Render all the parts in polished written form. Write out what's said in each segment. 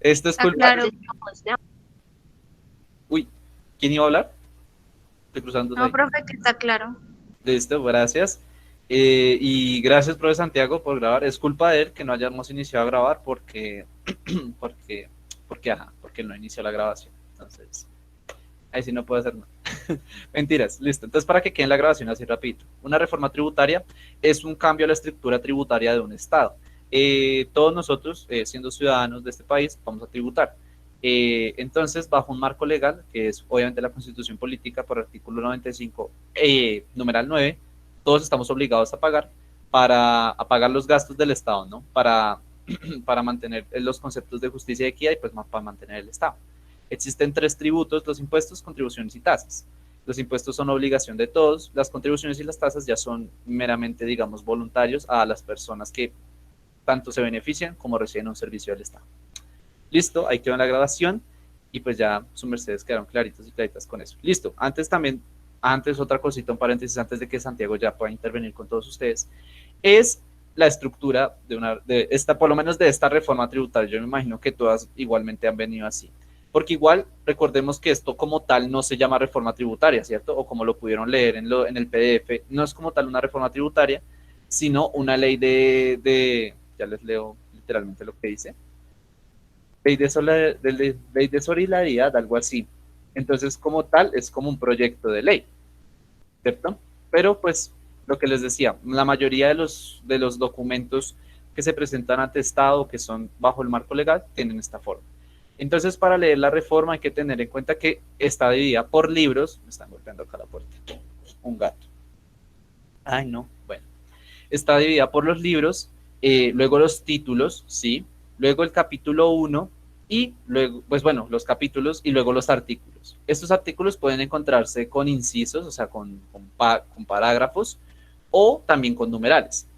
Esto es Está culpa... claro. Uy, ¿quién iba a hablar? Estoy cruzando No, ahí. profe, que está claro. Listo, gracias. Y gracias, profe Santiago, por grabar. Es culpa de él que no hayamos iniciado a grabar porque, porque, porque no inició la grabación. Entonces, ahí sí no puedo hacer nada. Mentiras, listo. Entonces, para que quede en la grabación así rapidito. Una reforma tributaria es un cambio a la estructura tributaria de un Estado. Todos nosotros, siendo ciudadanos de este país, vamos a tributar. Entonces, bajo un marco legal, que es obviamente la Constitución Política por artículo 95, numeral 9, todos estamos obligados a pagar los gastos del Estado, ¿no? Para mantener los conceptos de justicia y equidad y pues para mantener el Estado. Existen tres tributos: los impuestos, contribuciones y tasas. Los impuestos son obligación de todos, las contribuciones y las tasas ya son meramente, digamos, voluntarios a las personas que tanto se benefician como reciben un servicio del Estado. Listo, ahí quedó en la grabación y pues ya sus mercedes quedaron claritos y claritas con eso. Listo, antes otra cosita, un paréntesis, antes de que Santiago ya pueda intervenir con todos ustedes, es la estructura de esta, por lo menos de esta reforma tributaria. Yo me imagino que todas igualmente han venido así. Porque igual recordemos que esto como tal no se llama reforma tributaria, ¿cierto? O como lo pudieron leer en el PDF, no es como tal una reforma tributaria, sino una ley ya les leo literalmente lo que dice, ley de solidaridad, algo así. Entonces, como tal, es como un proyecto de ley, ¿cierto? Pero pues lo que les decía, la mayoría de los documentos que se presentan ante Estado, que son bajo el marco legal, tienen esta forma. Entonces, para leer la reforma hay que tener en cuenta que está dividida por libros. Me están golpeando acá la puerta. Un gato. Ay, no. Bueno. Está dividida por los libros, luego los títulos, ¿sí? Luego el capítulo 1 y luego, pues bueno, los capítulos y luego los artículos. Estos artículos pueden encontrarse con incisos, o sea, con parágrafos o también con numerales.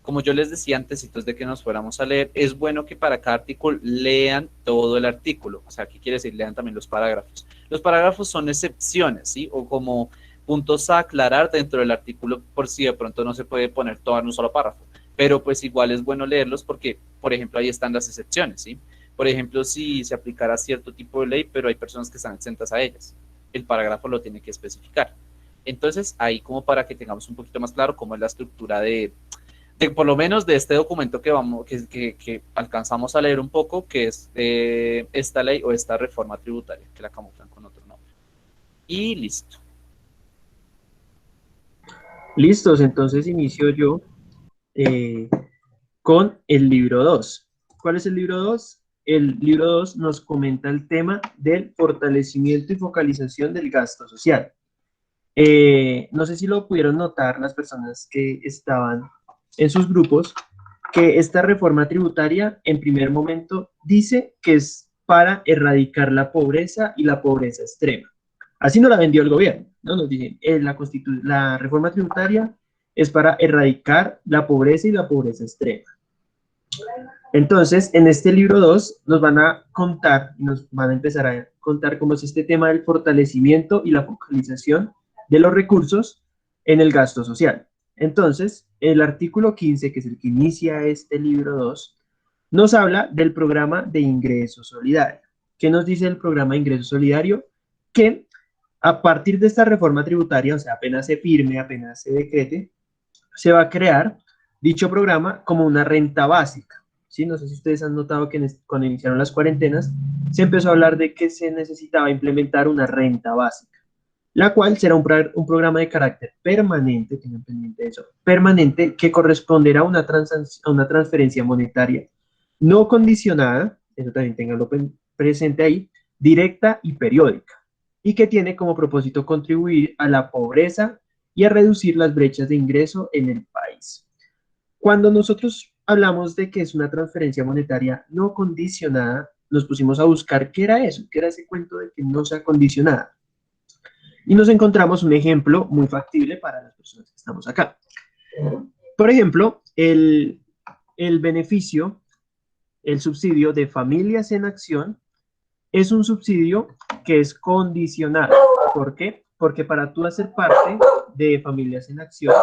Como yo les decía antes de que nos fuéramos a leer, es bueno que para cada artículo lean todo el artículo. O sea, ¿qué quiere decir? Lean también los parágrafos. Los parágrafos son excepciones, ¿sí? O como puntos a aclarar dentro del artículo por si de pronto no se puede poner todo en un solo párrafo. Pero pues igual es bueno leerlos porque, por ejemplo, ahí están las excepciones, ¿sí? Por ejemplo, si se aplicara cierto tipo de ley, pero hay personas que están exentas a ellas, el parágrafo lo tiene que especificar. Entonces, ahí como para que tengamos un poquito más claro cómo es la estructura por lo menos de este documento que alcanzamos a leer un poco, que es esta ley o esta reforma tributaria, que la camuflan con otro nombre. Y listo. Listos, entonces inicio yo eh, con el libro 2. ¿Cuál es el libro 2? El libro 2 nos comenta el tema del fortalecimiento y focalización del gasto social. No sé si lo pudieron notar las personas que estaban en sus grupos, que esta reforma tributaria en primer momento dice que es para erradicar la pobreza y la pobreza extrema. Así nos la vendió el gobierno, ¿no? Nos dicen, la reforma tributaria es para erradicar la pobreza y la pobreza extrema. Entonces, en este libro 2 nos van a contar, nos van a empezar a contar cómo es este tema del fortalecimiento y la focalización de los recursos en el gasto social. Entonces, el artículo 15, que es el que inicia este libro 2, nos habla del programa de ingreso solidario. ¿Qué nos dice el programa de ingreso solidario? Que a partir de esta reforma tributaria, o sea, apenas se firme, apenas se decrete, se va a crear dicho programa como una renta básica. ¿Sí? No sé si ustedes han notado que cuando iniciaron las cuarentenas, se empezó a hablar de que se necesitaba implementar una renta básica, la cual será un programa de carácter permanente, tengan pendiente de eso, permanente, que corresponderá a una transferencia monetaria no condicionada, eso también tenganlo presente ahí, directa y periódica, y que tiene como propósito contribuir a la pobreza y a reducir las brechas de ingreso en el país. Cuando nosotros hablamos de que es una transferencia monetaria no condicionada, nos pusimos a buscar qué era eso, qué era ese cuento de que no sea condicionada. Y nos encontramos un ejemplo muy factible para las personas que estamos acá. Por ejemplo, el beneficio, el subsidio de Familias en Acción es un subsidio que es condicionado. ¿Por qué? Porque para tú hacer parte de Familias en Acción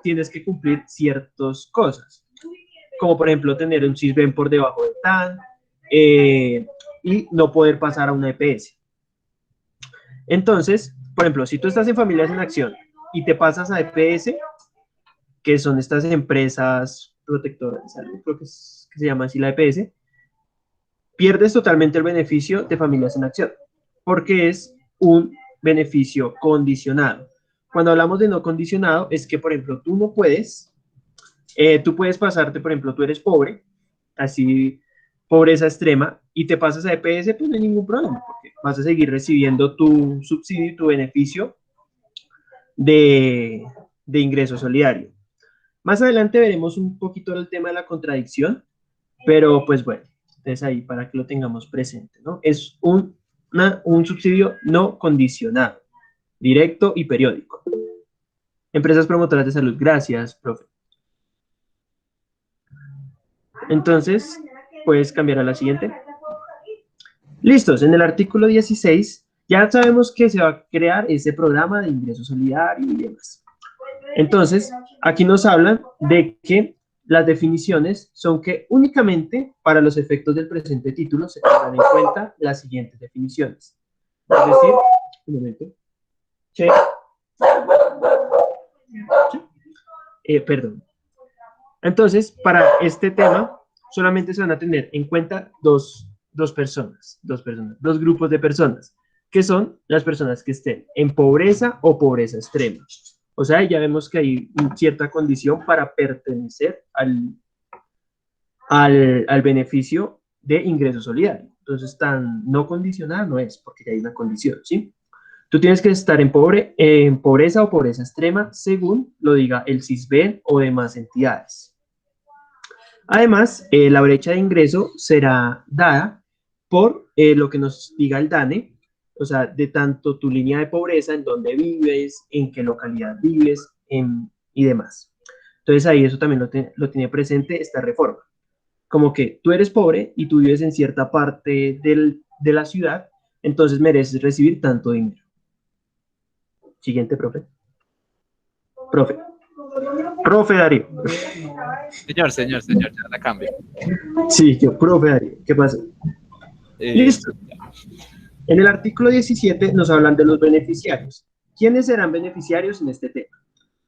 tienes que cumplir ciertas cosas, como por ejemplo tener un CISBEN por debajo del TAN, y no poder pasar a una EPS. Entonces, por ejemplo, si tú estás en Familias en Acción y te pasas a EPS, que son estas empresas protectoras de salud, creo que se llama así la EPS, pierdes totalmente el beneficio de Familias en Acción, porque es un beneficio condicionado. Cuando hablamos de no condicionado, es que, por ejemplo, tú puedes pasarte, por ejemplo, tú eres pobre, así, pobreza extrema, y te pasas a EPS, pues no hay ningún problema, porque vas a seguir recibiendo tu subsidio y tu beneficio de, de ingreso solidario. Más adelante veremos un poquito el tema de la contradicción, pero pues bueno, entonces ahí para que lo tengamos presente, ¿no? Es un subsidio no condicionado, directo y periódico. Empresas promotoras de salud, gracias, profe. Entonces, puedes cambiar a la siguiente. Listos, en el artículo 16 ya sabemos que se va a crear ese programa de ingreso solidario y demás. Entonces, aquí nos hablan de que las definiciones son que únicamente para los efectos del presente título se tendrán en cuenta las siguientes definiciones. Es decir, un momento. Perdón. Entonces, para este tema, solamente se van a tener en cuenta dos grupos de personas, que son las personas que estén en pobreza o pobreza extrema. O sea, ya vemos que hay cierta condición para pertenecer al beneficio de ingreso solidario. Entonces, tan no condicionada no es, porque ya hay una condición, ¿sí? Tú tienes que estar en pobreza o pobreza extrema, según lo diga el CISBEN o demás entidades. Además, la brecha de ingreso será dada por lo que nos diga el DANE, o sea, de tanto tu línea de pobreza, en dónde vives, en qué localidad vives y demás. Entonces ahí eso también lo tiene presente esta reforma. Como que tú eres pobre y tú vives en cierta parte de la ciudad, entonces mereces recibir tanto dinero. Siguiente, profe. Profe Darío. Señor, ya la cambio. Sí, profe Darío, ¿qué pasa? Listo. En el artículo 17 nos hablan de los beneficiarios. ¿Quiénes serán beneficiarios en este tema?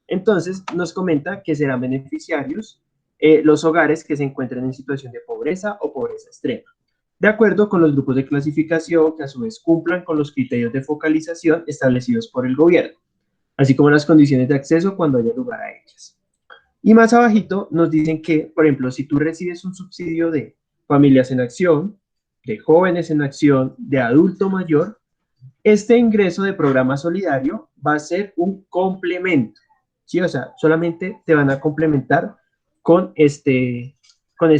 Entonces, nos comenta que serán beneficiarios los hogares que se encuentren en situación de pobreza o pobreza extrema, de acuerdo con los grupos de clasificación que a su vez cumplan con los criterios de focalización establecidos por el gobierno, así como las condiciones de acceso cuando haya lugar a ellas. Y más abajito nos dicen que, por ejemplo, si tú recibes un subsidio de Familias en Acción, de Jóvenes en Acción, de Adulto Mayor, este ingreso de programa solidario va a ser un complemento, ¿sí? O sea, solamente te van a complementar con este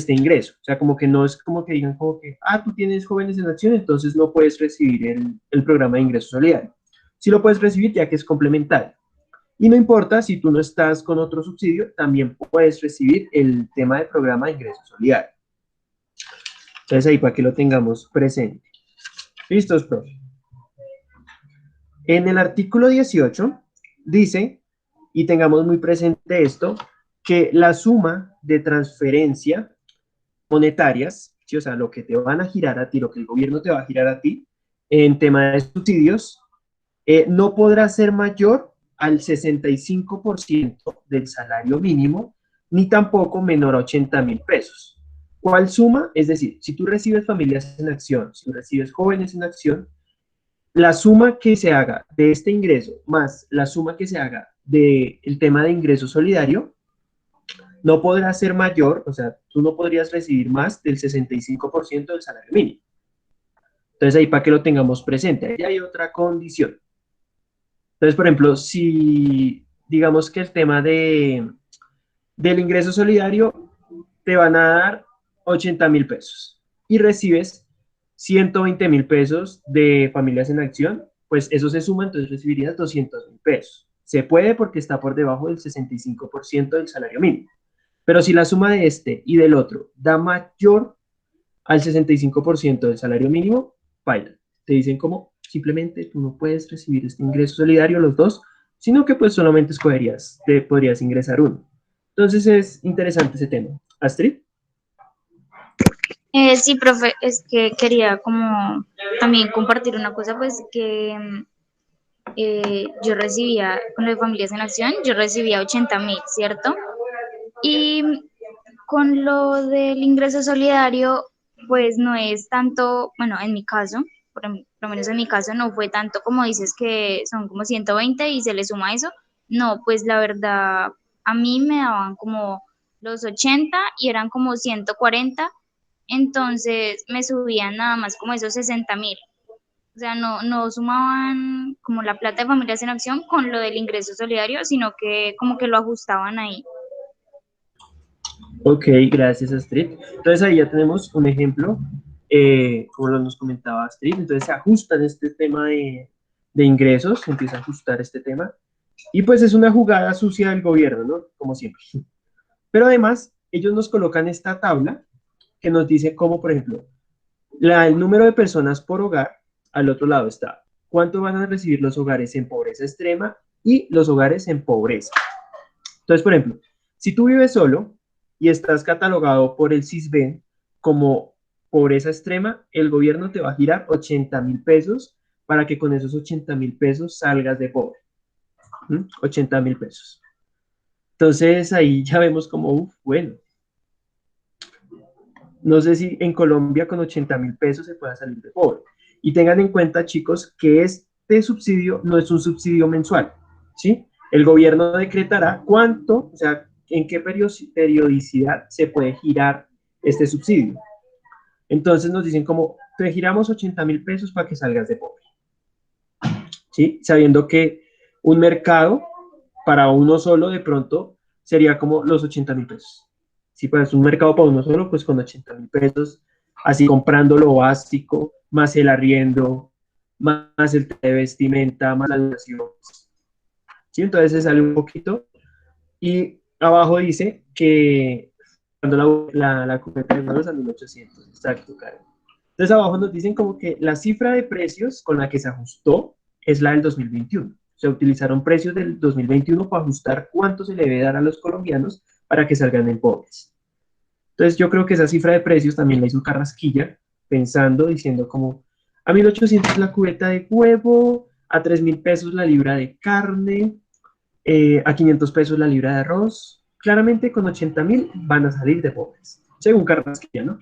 ingreso. O sea, como que no es como que digan como que, tú tienes Jóvenes en Acción, entonces no puedes recibir el programa de ingreso solidario. Sí lo puedes recibir ya que es complementario. Y no importa si tú no estás con otro subsidio, también puedes recibir el tema del programa de ingreso solidario. Entonces ahí para que lo tengamos presente. ¿Listos, profe? En el artículo 18 dice, y tengamos muy presente esto, que la suma de transferencia monetarias, ¿sí? O sea, lo que te van a girar a ti, lo que el gobierno te va a girar a ti, en tema de subsidios, no podrá ser mayor al 65% del salario mínimo, ni tampoco menor a 80,000 pesos. ¿Cuál suma? Es decir, si tú recibes Familias en Acción, si tú recibes Jóvenes en Acción, la suma que se haga de este ingreso más la suma que se haga del tema de ingreso solidario no podrá ser mayor, o sea, tú no podrías recibir más del 65% del salario mínimo. Entonces ahí para que lo tengamos presente, ahí hay otra condición. Entonces, por ejemplo, si digamos que el tema del ingreso solidario te van a dar 80,000 pesos y recibes 120,000 pesos de Familias en Acción, pues eso se suma, entonces recibirías 200,000 pesos. Se puede porque está por debajo del 65% del salario mínimo. Pero si la suma de este y del otro da mayor al 65% del salario mínimo, baila. Te dicen como simplemente tú no puedes recibir este ingreso solidario los dos, sino que pues solamente te podrías ingresar uno. Entonces es interesante ese tema. Astrid. Sí, profe, es que quería como también compartir una cosa, pues que yo recibía, con lo de Familias en Acción, yo recibía 80.000, ¿cierto? Y con lo del ingreso solidario, pues no es tanto, bueno, en mi caso, por lo menos en mi caso, no fue tanto como dices que son como 120 y se le suma eso. No, pues la verdad, a mí me daban como los 80 y eran como 140, entonces me subían nada más como esos 60.000. O sea, no sumaban como la plata de Familias en Acción con lo del ingreso solidario, sino que como que lo ajustaban ahí. Ok, gracias Astrid. Entonces ahí ya tenemos un ejemplo, como lo nos comentaba Astrid, entonces se ajusta en este tema de ingresos, se empieza a ajustar este tema, y pues es una jugada sucia del gobierno, ¿no? Como siempre. Pero además, ellos nos colocan esta tabla que nos dice cómo, por ejemplo, el número de personas por hogar, al otro lado está cuánto van a recibir los hogares en pobreza extrema y los hogares en pobreza. Entonces, por ejemplo, si tú vives solo y estás catalogado por el CISBEN como pobreza extrema, el gobierno te va a girar 80.000 pesos para que con esos 80.000 pesos salgas de pobre. 80.000 pesos. Entonces ahí ya vemos como, bueno, no sé si en Colombia con 80.000 pesos se pueda salir de pobre. Y tengan en cuenta, chicos, que este subsidio no es un subsidio mensual, ¿sí? El gobierno decretará cuánto, o sea, en qué periodicidad se puede girar este subsidio. Entonces nos dicen como, te giramos 80.000 pesos para que salgas de pobre, ¿sí? Sabiendo que un mercado para uno solo de pronto sería como los 80.000 pesos. Si pues un mercado para uno solo, pues con 80.000 pesos, así comprando lo básico, más el arriendo, más el de vestimenta, más la educación. ¿Sí? Entonces se sale un poquito. Y abajo dice que cuando la cubeta de euros a 1.800. Exacto, Karen. Entonces abajo nos dicen como que la cifra de precios con la que se ajustó es la del 2021. Se utilizaron precios del 2021 para ajustar cuánto se le debe dar a los colombianos para que salgan en pobres. Entonces yo creo que esa cifra de precios también la hizo Carrasquilla, pensando, diciendo como a 1.800 la cubeta de huevo, a 3.000 pesos la libra de carne, a 500 pesos la libra de arroz. Claramente con 80.000 van a salir de pobres, según Carrasquilla, ¿no?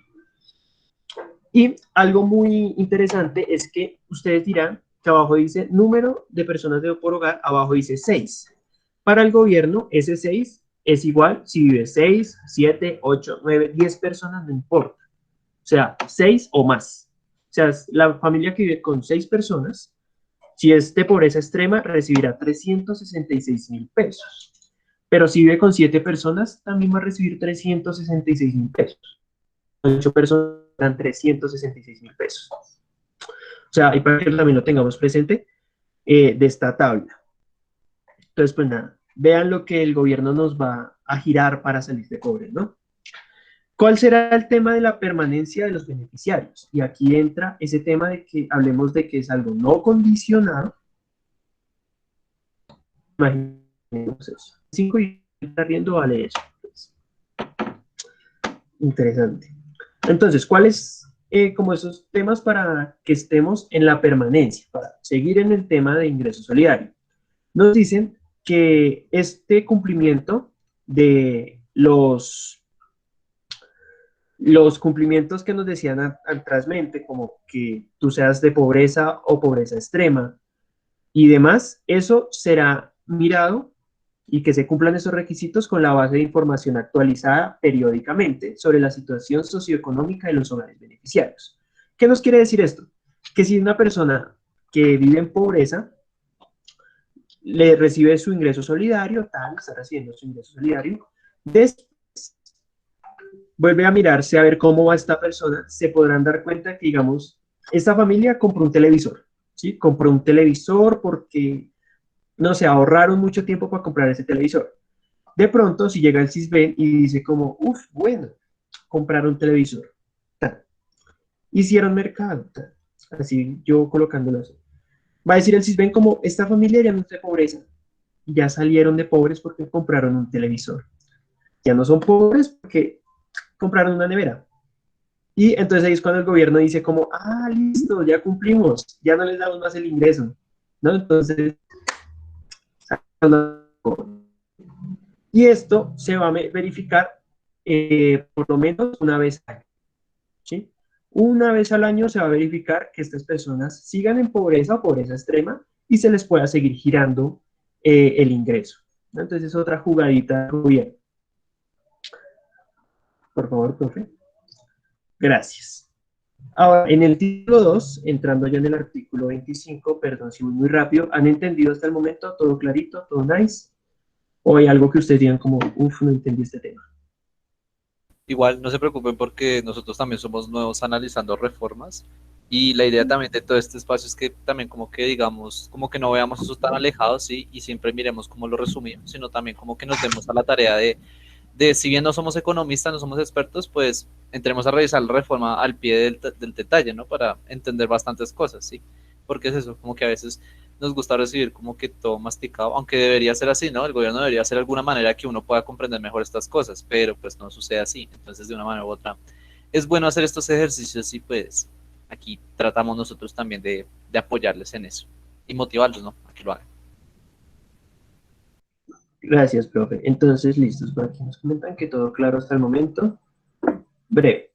Y algo muy interesante es que ustedes dirán que abajo dice número de personas de por hogar, abajo dice 6. Para el gobierno, ese 6 es igual si vive 6, 7, 8, 9, 10 personas, no importa. O sea, 6 o más. O sea, la familia que vive con 6 personas, si es de pobreza extrema, recibirá 366.000 pesos. Pero si vive con 7 personas, también va a recibir 366.000 pesos. 8 personas dan 366.000 pesos. O sea, y para que también lo tengamos presente de esta tabla. Entonces, pues nada, vean lo que el gobierno nos va a girar para salir de pobre, ¿no? ¿Cuál será el tema de la permanencia de los beneficiarios? Y aquí entra ese tema de que hablemos de que es algo no condicionado. Imaginemos eso. 5 y está riendo vale eso. Pues, interesante. Entonces, ¿cuáles como esos temas para que estemos en la permanencia, para seguir en el tema de ingreso solidario? Nos dicen que este cumplimiento de los cumplimientos que nos decían atrásmente, como que tú seas de pobreza o pobreza extrema y demás, eso será mirado y que se cumplan esos requisitos con la base de información actualizada periódicamente sobre la situación socioeconómica de los hogares beneficiarios. ¿Qué nos quiere decir esto? Que si una persona que vive en pobreza le recibe su ingreso solidario, tal, está recibiendo su ingreso solidario, después vuelve a mirarse a ver cómo va esta persona, se podrán dar cuenta que, digamos, esta familia compró un televisor, ¿sí? Compró un televisor porque, no sé, ahorraron mucho tiempo para comprar ese televisor. De pronto, si llega el CISBEN y dice como, uff, bueno, compraron un televisor, tal. Hicieron mercado, tal. Así yo colocándolo así. Va a decir el CISBEN como, esta familia ya no es de pobreza, ya salieron de pobres porque compraron un televisor. Ya no son pobres porque compraron una nevera. Y entonces ahí es cuando el gobierno dice como, ah, listo, ya cumplimos, ya no les damos más el ingreso, ¿no? Entonces, y esto se va a verificar por lo menos una vez al año, ¿sí? Una vez al año se va a verificar que estas personas sigan en pobreza o pobreza extrema y se les pueda seguir girando el ingreso, ¿no? Entonces es otra jugadita del gobierno. Por favor, profe. Gracias. Ahora, en el título 2, entrando ya en el artículo 25, perdón si voy muy rápido, ¿han entendido hasta el momento? ¿Todo clarito? ¿Todo nice? ¿O hay algo que ustedes digan como, uff, no entendí este tema? Igual no se preocupen porque nosotros también somos nuevos analizando reformas y la idea también de todo este espacio es que también como que digamos, como que no veamos eso tan alejados, ¿sí? Y siempre miremos cómo lo resumimos, sino también como que nos demos a la tarea de si bien no somos economistas, no somos expertos, pues entremos a revisar la reforma al pie del detalle, ¿no? Para entender bastantes cosas, ¿sí? Porque es eso, como que a veces nos gusta recibir como que todo masticado, aunque debería ser así, ¿no? El gobierno debería hacer alguna manera que uno pueda comprender mejor estas cosas, pero pues no sucede así. Entonces, de una manera u otra, es bueno hacer estos ejercicios y pues aquí tratamos nosotros también de apoyarles en eso y motivarlos, ¿no? A que lo hagan. Gracias, profe. Entonces, listos. Por aquí nos comentan que todo claro hasta el momento. Breve.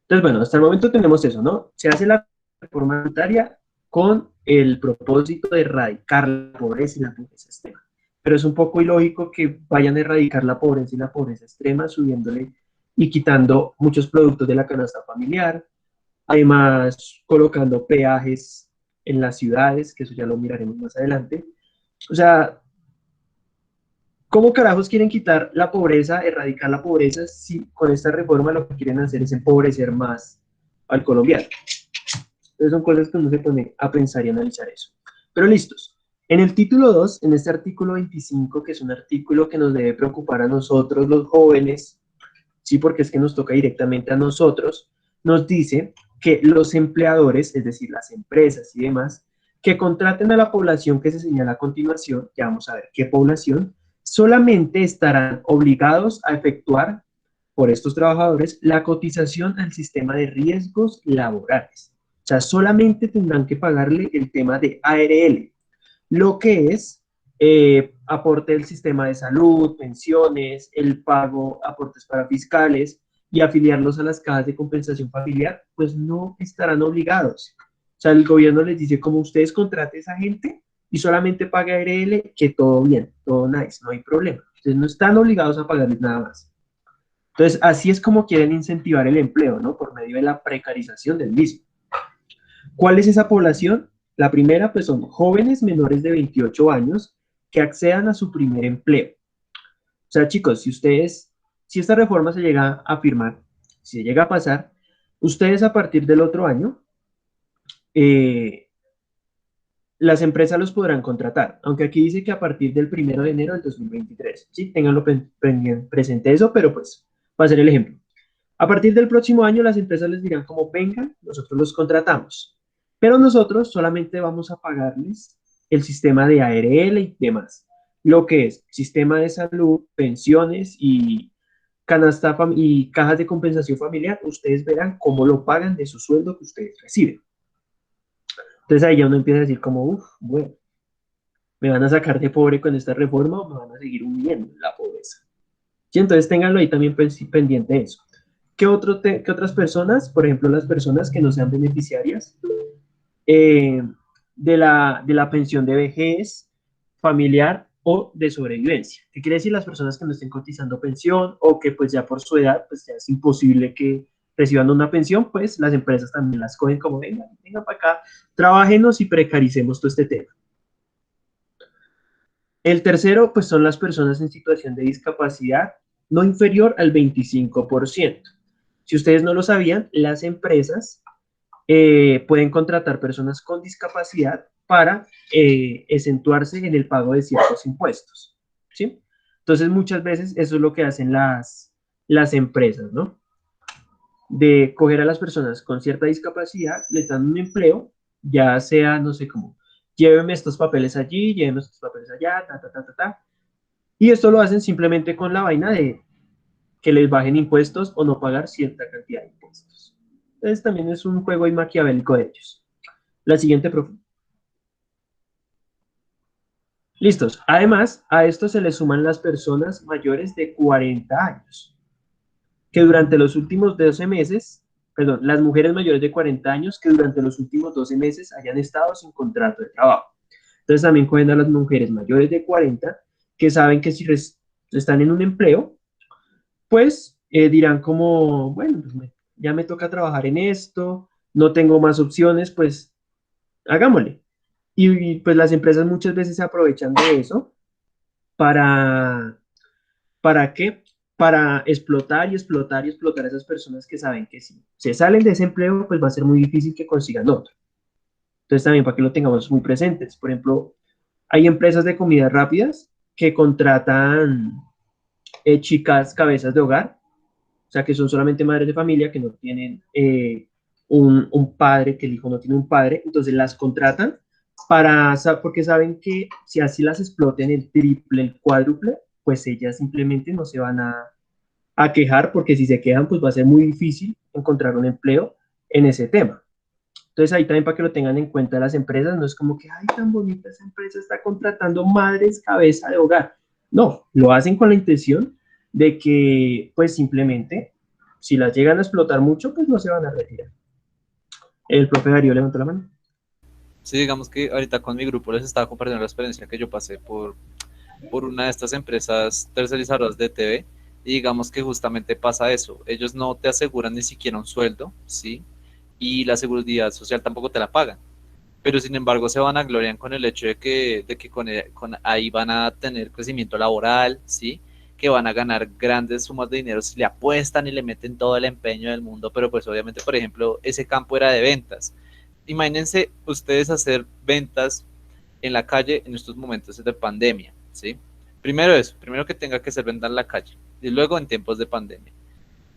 Entonces, bueno, hasta el momento tenemos eso, ¿no? Se hace la reforma monetaria con el propósito de erradicar la pobreza y la pobreza extrema. Pero es un poco ilógico que vayan a erradicar la pobreza y la pobreza extrema subiéndole y quitando muchos productos de la canasta familiar, además colocando peajes en las ciudades, que eso ya lo miraremos más adelante. O sea, ¿cómo carajos quieren quitar la pobreza, erradicar la pobreza, si con esta reforma lo que quieren hacer es empobrecer más al colombiano? Entonces son cosas que uno se pone a pensar y analizar eso. Pero listos. En el título 2, en este artículo 25, que es un artículo que nos debe preocupar a nosotros los jóvenes, sí, porque es que nos toca directamente a nosotros, nos dice que los empleadores, es decir, las empresas y demás, que contraten a la población que se señala a continuación, ya vamos a ver qué población, solamente estarán obligados a efectuar por estos trabajadores la cotización al sistema de riesgos laborales. O sea, solamente tendrán que pagarle el tema de ARL, lo que es aporte del sistema de salud, pensiones, el pago, aportes para fiscales y afiliarlos a las cajas de compensación familiar, pues no estarán obligados. O sea, el gobierno les dice, como ustedes contraten a esa gente y solamente pague ARL, que todo bien, todo nice, no hay problema. Ustedes no están obligados a pagarles nada más. Entonces, así es como quieren incentivar el empleo, ¿no? Por medio de la precarización del mismo. ¿Cuál es esa población? La primera, pues son jóvenes menores de 28 años que accedan a su primer empleo. O sea, chicos, si esta reforma se llega a firmar, si llega a pasar, ustedes a partir del otro año, las empresas los podrán contratar, aunque aquí dice que a partir del 1 de enero del 2023, ¿sí? Ténganlo presente eso, pero pues va a ser el ejemplo. A partir del próximo año, las empresas les dirán como vengan, nosotros los contratamos, pero nosotros solamente vamos a pagarles el sistema de ARL y demás, lo que es sistema de salud, pensiones y canasta y cajas de compensación familiar. Ustedes verán cómo lo pagan de su sueldo que ustedes reciben. Entonces ahí ya uno empieza a decir como, uff, bueno, ¿me van a sacar de pobre con esta reforma o me van a seguir hundiendo en la pobreza? Sí, entonces ténganlo ahí también pendiente de eso. ¿Qué otras personas? Por ejemplo, las personas que no sean beneficiarias eh, de la pensión de vejez, familiar o de sobrevivencia. ¿Qué quiere decir? Las personas que no estén cotizando pensión o que pues ya por su edad pues ya es imposible que reciban una pensión, pues las empresas también las cogen como, venga para acá, trabájenos y precaricemos todo este tema. El tercero, pues son las personas en situación de discapacidad no inferior al 25%. Si ustedes no lo sabían, las empresas pueden contratar personas con discapacidad para exentuarse en el pago de ciertos impuestos, ¿sí? Entonces, muchas veces eso es lo que hacen las empresas, ¿no? De coger a las personas con cierta discapacidad, les dan un empleo, ya sea, no sé cómo, lléveme estos papeles allí, lléveme estos papeles allá, y esto lo hacen simplemente con la vaina de que les bajen impuestos o no pagar cierta cantidad de impuestos. Entonces también es un juego ahí maquiavélico de ellos. La siguiente, profe. Listos. Además, a esto se le suman las personas mayores de 40 años, que durante los últimos 12 meses, perdón, las mujeres mayores de 40 años que durante los últimos 12 meses hayan estado sin contrato de trabajo. Entonces también cogen a las mujeres mayores de 40 que saben que si están en un empleo, pues dirán como, bueno, pues ya me toca trabajar en esto, no tengo más opciones, pues hagámosle. Y, pues las empresas muchas veces se aprovechan de eso para, ¿para qué? Para explotar y explotar y explotar a esas personas que saben que si se salen de ese empleo, pues va a ser muy difícil que consigan otro. Entonces también para que lo tengamos muy presentes. Por ejemplo, hay empresas de comidas rápidas que contratan chicas cabezas de hogar, o sea, que son solamente madres de familia que no tienen un padre, que el hijo no tiene un padre, entonces las contratan porque saben que si así las exploten el triple, el cuádruple, pues ellas simplemente no se van a quejar, porque si se quejan, pues va a ser muy difícil encontrar un empleo en ese tema. Entonces ahí también para que lo tengan en cuenta las empresas, no es como que, ay, tan bonita esa empresa está contratando madres cabeza de hogar. No, lo hacen con la intención de que, pues simplemente, si las llegan a explotar mucho, pues no se van a retirar. El profe Darío levantó la mano. Sí, digamos que ahorita con mi grupo les estaba compartiendo la experiencia que yo pasé por una de estas empresas tercerizadoras de TV y digamos que justamente pasa eso. Ellos no te aseguran ni siquiera un sueldo, ¿sí? Y la seguridad social tampoco te la pagan. Pero sin embargo se van a gloriar con el hecho de que con ahí van a tener crecimiento laboral, ¿sí? Que van a ganar grandes sumas de dinero si le apuestan y le meten todo el empeño del mundo, pero pues obviamente, por ejemplo, ese campo era de ventas. Imagínense ustedes hacer ventas en la calle en estos momentos de pandemia, ¿sí? Primero eso, primero que tenga que ser venta en la calle y luego en tiempos de pandemia.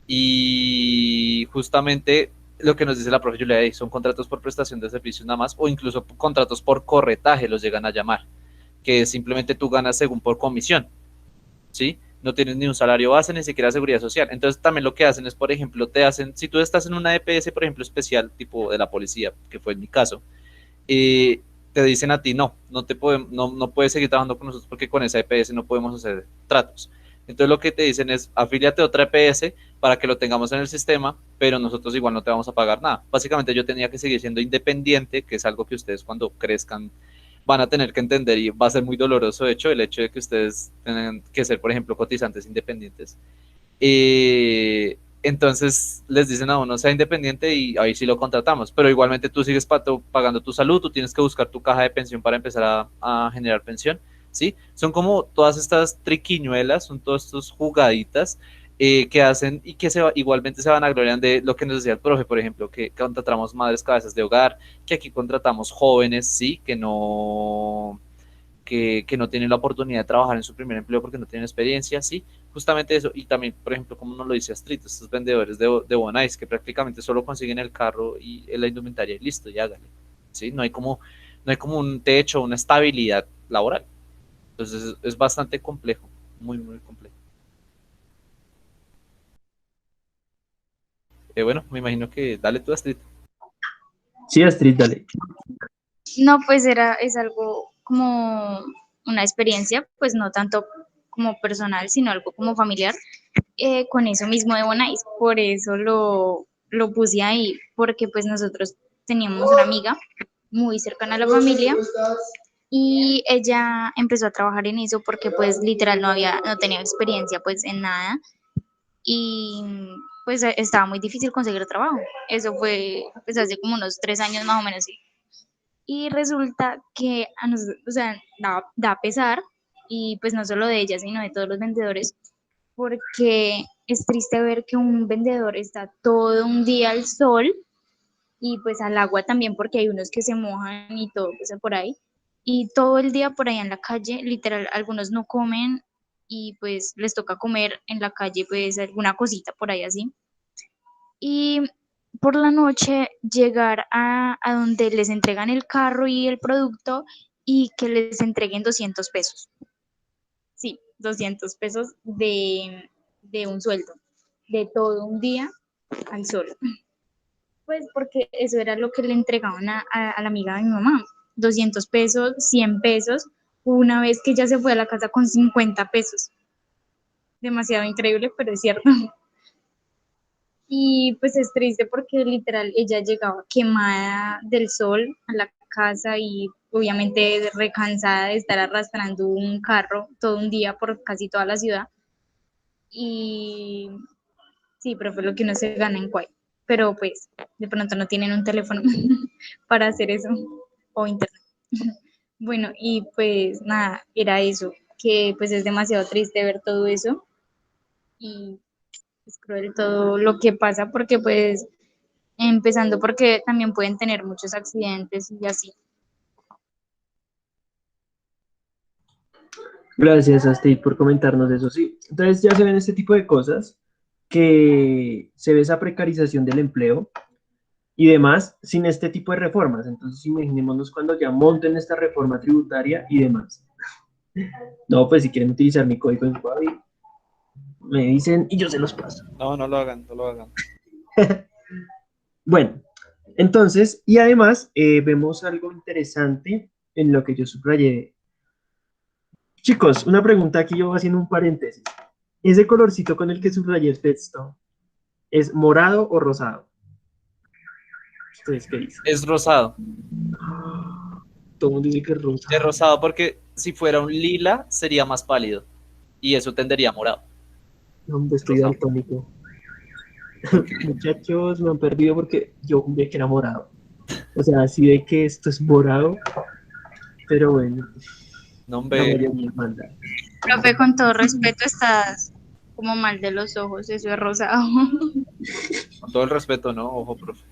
Y justamente lo que nos dice la profe Julia, son contratos por prestación de servicios nada más o incluso contratos por corretaje los llegan a llamar, que simplemente tú ganas según por comisión, ¿sí? No tienes ni un salario base, ni siquiera seguridad social. Entonces también lo que hacen es, por ejemplo, te hacen, si tú estás en una EPS, por ejemplo, especial, tipo de la policía, que fue en mi caso, eh, te dicen a ti, no puedes seguir trabajando con nosotros porque con esa EPS no podemos hacer tratos. Entonces lo que te dicen es, afíliate a otra EPS para que lo tengamos en el sistema, pero nosotros igual no te vamos a pagar nada. Básicamente yo tenía que seguir siendo independiente, que es algo que ustedes cuando crezcan van a tener que entender y va a ser muy doloroso, de hecho, el hecho de que ustedes tengan que ser, por ejemplo, cotizantes independientes. Entonces les dicen a uno sea independiente y ahí sí lo contratamos, pero igualmente tú sigues pagando tu salud, tú tienes que buscar tu caja de pensión para empezar a generar pensión, ¿sí? Son como todas estas triquiñuelas, son todas estas jugaditas que hacen y que igualmente se van a gloriar de lo que nos decía el profe, por ejemplo, que contratamos madres cabezas de hogar, que aquí contratamos jóvenes, ¿sí? Que no tienen la oportunidad de trabajar en su primer empleo porque no tienen experiencia, sí, justamente eso. Y también, por ejemplo, como nos lo dice Astrid, estos vendedores de Bonais que prácticamente solo consiguen el carro y la indumentaria y listo, y hágale. ¿Sí? No hay como un techo, una estabilidad laboral. Entonces es bastante complejo, muy, muy complejo. Bueno, me imagino que dale tú, Astrid. Sí, Astrid, dale. No, pues es algo como una experiencia, pues no tanto como personal, sino algo como familiar, con eso mismo de Bonais. Por eso lo puse ahí, porque pues nosotros teníamos una amiga muy cercana a la familia y ella empezó a trabajar en eso porque pues literal no tenía experiencia pues en nada y pues estaba muy difícil conseguir trabajo. Eso fue pues hace como unos 3 años más o menos. Sí. Y resulta que a nosotros, o sea, da pesar, y pues no solo de ella, sino de todos los vendedores, porque es triste ver que un vendedor está todo un día al sol y pues al agua también, porque hay unos que se mojan y todo, pues por ahí, y todo el día por ahí en la calle, literal, algunos no comen y pues les toca comer en la calle, pues alguna cosita por ahí así. Y por la noche llegar a donde les entregan el carro y el producto y que les entreguen 200 pesos. Sí, 200 pesos de un sueldo, de todo un día al sol. Pues porque eso era lo que le entregaban a la amiga de mi mamá, 200 pesos, 100 pesos, una vez que ella se fue a la casa con 50 pesos. Demasiado increíble, pero es cierto. Y pues es triste porque literal ella llegaba quemada del sol a la casa y obviamente recansada de estar arrastrando un carro todo un día por casi toda la ciudad. Y sí, pero fue lo que uno se gana en Kuwait. Pero pues de pronto no tienen un teléfono para hacer eso o internet. Bueno, y pues nada, era eso, que pues es demasiado triste ver todo eso y es cruel todo lo que pasa porque pues empezando porque también pueden tener muchos accidentes y así. Gracias, Astrid, por comentarnos eso. Sí, entonces ya se ven este tipo de cosas, que se ve esa precarización del empleo y demás sin este tipo de reformas. Entonces, imaginémonos cuando ya monten esta reforma tributaria y demás. No, pues si quieren utilizar mi código en Huawei, me dicen y yo se los paso. No, no lo hagan, no lo hagan. Bueno, entonces, y además vemos algo interesante en lo que yo subrayé. Chicos, una pregunta aquí yo haciendo un paréntesis. ¿Ese colorcito con el que subrayé el texto es morado o rosado? ¿Ustedes qué dicen? Es rosado. Todo el mundo dice que es rosa. Es rosado porque si fuera un lila sería más pálido y eso tendería a morado. No, hombre, estoy Rosado. daltónico. Muchachos, me han perdido porque yo juré que era morado. O sea, así de que esto es morado, pero bueno, No, la hombre, mayoría manda. Profe, con todo respeto, estás como mal de los ojos, eso es rosado. con todo el respeto, ¿no? Ojo, profe.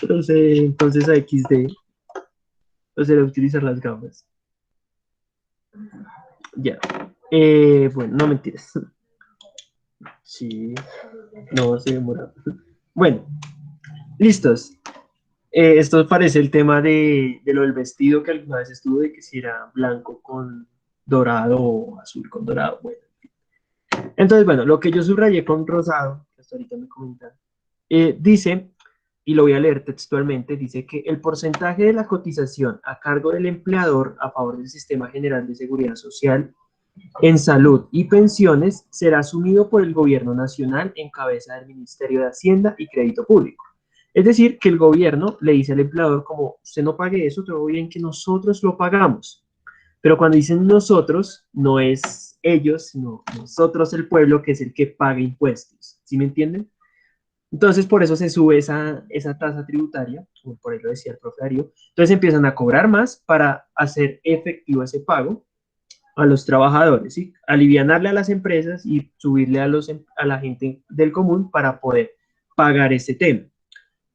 Entonces a XD, o sea, utilizar las gafas. Ya. Bueno, no mentiras. Sí, no, se demora. Bueno, listos. Esto parece el tema de lo del vestido que alguna vez estuvo, de que si era blanco con dorado o azul con dorado. Bueno. Entonces, bueno, lo que yo subrayé con rosado, que hasta ahorita me comentan, dice, y lo voy a leer textualmente, dice que el porcentaje de la cotización a cargo del empleador a favor del Sistema General de Seguridad Social en salud y pensiones será asumido por el gobierno nacional en cabeza del Ministerio de Hacienda y Crédito Público. Es decir, que el gobierno le dice al empleador como, usted no pague eso, todo bien que nosotros lo pagamos. Pero cuando dicen nosotros, no es ellos, sino nosotros el pueblo, que es el que paga impuestos. ¿Sí me entienden? Entonces, por eso se sube esa tasa tributaria, como por ahí lo decía el profe Darío. Entonces empiezan a cobrar más para hacer efectivo ese pago a los trabajadores, ¿sí? Alivianarle a las empresas y subirle a la gente del común para poder pagar ese tema.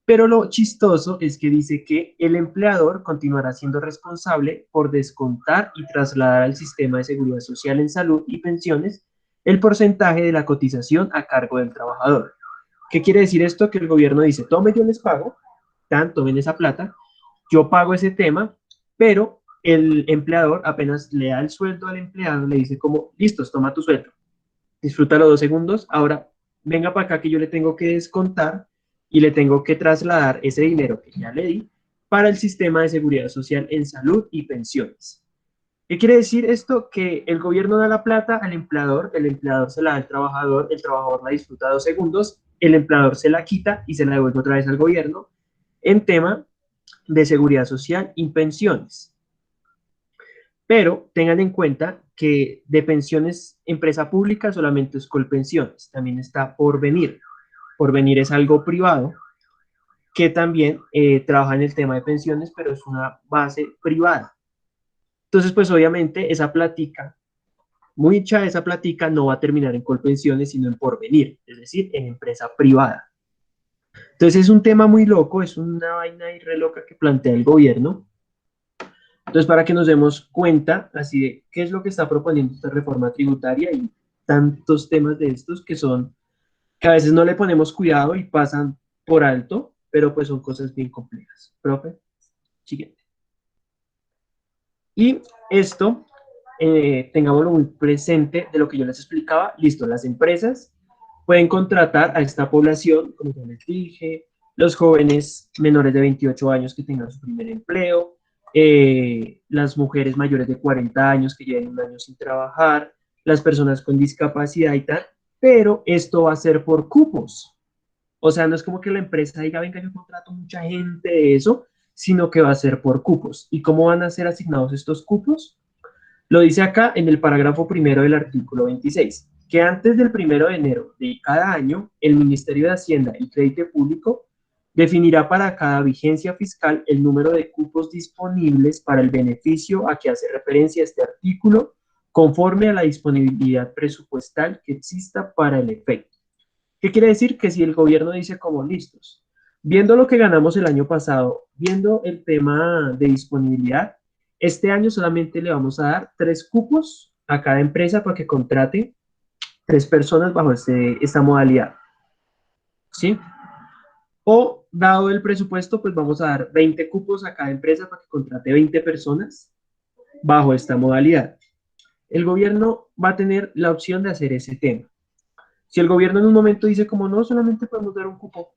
Pero lo chistoso es que dice que el empleador continuará siendo responsable por descontar y trasladar al sistema de seguridad social en salud y pensiones el porcentaje de la cotización a cargo del trabajador. ¿Qué quiere decir esto? Que el gobierno dice, tome, yo les pago, tomen esa plata, yo pago ese tema, pero el empleador apenas le da el sueldo al empleado, le dice como, listos, toma tu sueldo, disfrútalo 2 segundos, ahora venga para acá que yo le tengo que descontar y le tengo que trasladar ese dinero que ya le di para el sistema de seguridad social en salud y pensiones. ¿Qué quiere decir esto? Que el gobierno da la plata al empleador, el empleador se la da al trabajador, el trabajador la disfruta 2 segundos, el empleador se la quita y se la devuelve otra vez al gobierno en tema de seguridad social y pensiones. Pero tengan en cuenta que de pensiones, empresa pública solamente es Colpensiones, también está Porvenir. Porvenir es algo privado que también trabaja en el tema de pensiones, pero es una base privada. Entonces, pues obviamente esa plática, mucha de esa plática no va a terminar en Colpensiones, sino en Porvenir, es decir, en empresa privada. Entonces es un tema muy loco, es una vaina ahí re loca que plantea el gobierno. Entonces, para que nos demos cuenta, así de qué es lo que está proponiendo esta reforma tributaria y tantos temas de estos que a veces no le ponemos cuidado y pasan por alto, pero pues son cosas bien complejas. Profe, siguiente. Y esto, tengámoslo muy presente de lo que yo les explicaba. Listo, las empresas pueden contratar a esta población, como ya les dije, los jóvenes menores de 28 años que tengan su primer empleo, las mujeres mayores de 40 años que lleven un año sin trabajar, las personas con discapacidad y tal, pero esto va a ser por cupos. O sea, no es como que la empresa diga, venga, yo contrato mucha gente de eso, sino que va a ser por cupos. ¿Y cómo van a ser asignados estos cupos? Lo dice acá en el parágrafo primero del artículo 26, que antes del 1 de enero de cada año, el Ministerio de Hacienda y Crédito Público definirá para cada vigencia fiscal el número de cupos disponibles para el beneficio a que hace referencia este artículo, conforme a la disponibilidad presupuestal que exista para el efecto. ¿Qué quiere decir? Que si el gobierno dice como listos, viendo lo que ganamos el año pasado, viendo el tema de disponibilidad, este año solamente le vamos a dar 3 cupos a cada empresa para que contrate 3 personas bajo esta modalidad. ¿Sí? O, dado el presupuesto, pues vamos a dar 20 cupos a cada empresa para que contrate 20 personas bajo esta modalidad. El gobierno va a tener la opción de hacer ese tema. Si el gobierno en un momento dice como no, solamente podemos dar un cupo,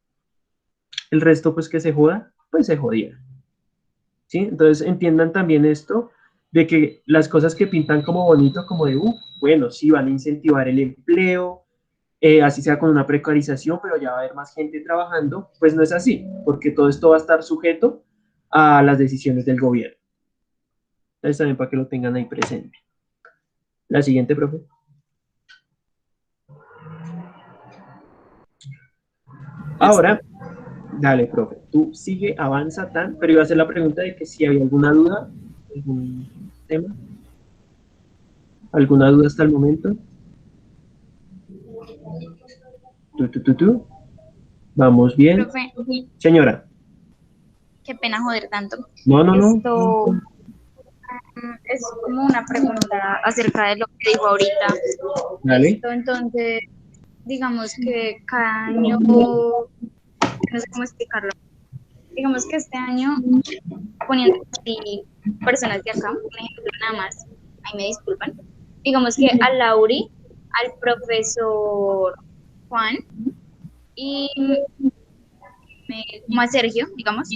el resto pues que se joda, pues se jodía. ¿Sí? Entonces entiendan también esto de que las cosas que pintan como bonito, como de, bueno, sí, van a incentivar el empleo, así sea con una precarización, pero ya va a haber más gente trabajando, pues no es así, porque todo esto va a estar sujeto a las decisiones del gobierno. Entonces también para que lo tengan ahí presente. La siguiente, profe. Ahora, dale, profe, tú sigue, avanza tan, pero iba a hacer la pregunta de que si había alguna duda, algún tema, alguna duda hasta el momento. Vamos bien. Profe, Señora. qué pena joder tanto. No. Esto es como una pregunta acerca de lo que dijo ahorita. Dale. Listo, entonces, digamos que cada año, no sé cómo explicarlo, digamos que este año, poniendo así personas de acá, un ejemplo nada más, ahí me disculpan, digamos que a Lauri, al profesor Juan y como a Sergio, digamos,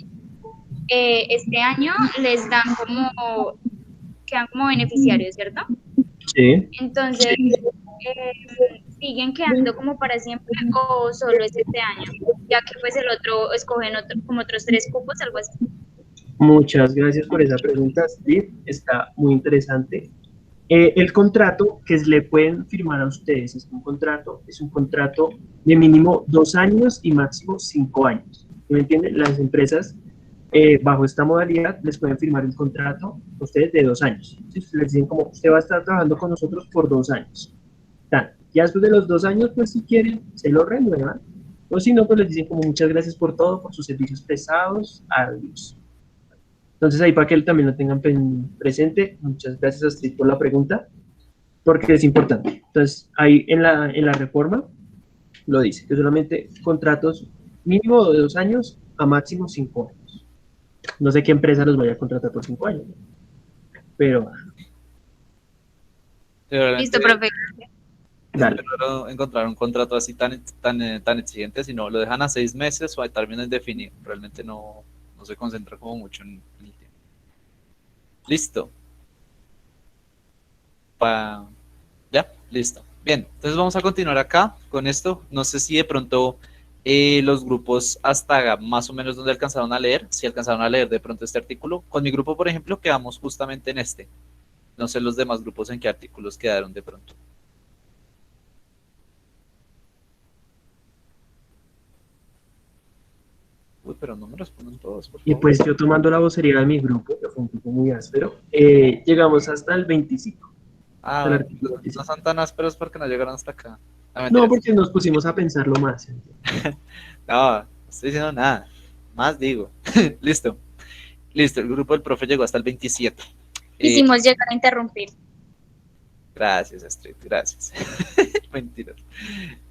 este año les dan como, quedan como beneficiarios, ¿cierto? Sí. Entonces, ¿siguen quedando como para siempre o solo es este año? Ya que pues el otro escogen como otros 3 cupos, algo así. Muchas gracias por esa pregunta, Steve. Está muy interesante. El contrato que le pueden firmar a ustedes es un contrato de mínimo 2 años y máximo 5 años. ¿Me entienden? Las empresas bajo esta modalidad les pueden firmar un contrato a ustedes de 2 años. ¿Sí? Les dicen como usted va a estar trabajando con nosotros por 2 años. Ya después de los 2 años, pues si quieren, se lo renuevan. O si no, pues les dicen como muchas gracias por todo, por sus servicios prestados, adiós. Entonces ahí para que también lo tengan presente, muchas gracias Astrid por la pregunta, porque es importante. Entonces ahí en la reforma lo dice, que solamente contratos mínimo de 2 años a máximo 5 años. No sé qué empresa los vaya a contratar por 5 años, pero Listo, profe. Es muy raro encontrar un contrato así tan exigente, si no lo dejan a 6 meses o a término indefinido. Realmente no se concentra como mucho en el tiempo. Listo. Ya, listo. Bien, entonces vamos a continuar acá con esto. No sé si de pronto los grupos hasta más o menos donde alcanzaron a leer, si alcanzaron a leer de pronto este artículo. Con mi grupo, por ejemplo, quedamos justamente en este. No sé los demás grupos en qué artículos quedaron de pronto. Uy, pero no me responden todos, por favor. Y pues yo tomando la vocería de mi grupo, que fue un grupo muy áspero, llegamos hasta el 25. Ah, bueno, no son tan ásperos porque no llegaron hasta acá. No, porque nos pusimos a pensarlo más. No estoy diciendo nada. Más digo. Listo. Listo, el grupo del profe llegó hasta el 27. Hicimos llegar a interrumpir. Gracias, Astrid, gracias. Mentira.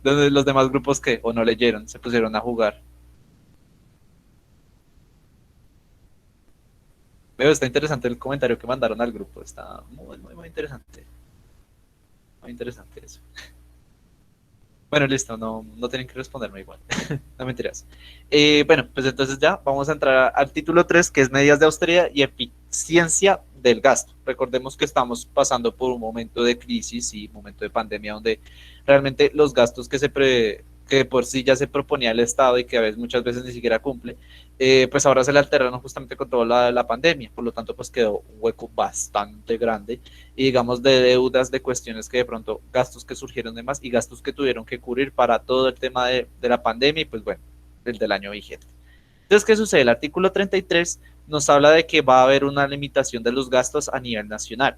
¿Dónde los demás grupos qué? ¿O no leyeron? Se pusieron a jugar. Veo, está interesante el comentario que mandaron al grupo. Está muy interesante. Muy interesante eso. Bueno, listo, no tienen que responderme igual. No mentiras. Bueno, pues entonces ya vamos a entrar al título 3, que es medidas de austeridad y eficiencia del gasto. Recordemos que estamos pasando por un momento de crisis y un momento de pandemia donde realmente los gastos que por sí ya se proponía el Estado y que a veces muchas veces ni siquiera cumple, pues ahora se le alteraron justamente con toda la pandemia. Por lo tanto, pues quedó un hueco bastante grande y digamos de deudas, de cuestiones que de pronto, gastos que surgieron de más y gastos que tuvieron que cubrir para todo el tema de la pandemia y pues bueno, el del año vigente. Entonces, ¿qué sucede? El artículo 33 nos habla de que va a haber una limitación de los gastos a nivel nacional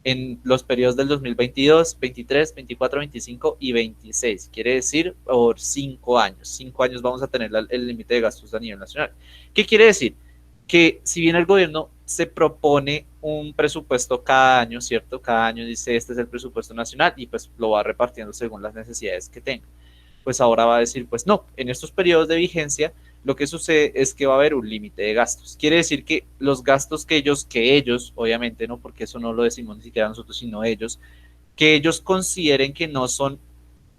en los periodos del 2022, 23, 24, 25 y 26. Quiere decir por 5 años. 5 años vamos a tener el límite de gastos a nivel nacional. ¿Qué quiere decir? Que si bien el gobierno se propone un presupuesto cada año, ¿cierto? Cada año dice este es el presupuesto nacional y pues lo va repartiendo según las necesidades que tenga. Pues ahora va a decir, pues no, en estos periodos de vigencia lo que sucede es que va a haber un límite de gastos. Quiere decir que los gastos que ellos, obviamente, no, porque eso no lo decimos ni siquiera nosotros, sino ellos, que ellos consideren que no son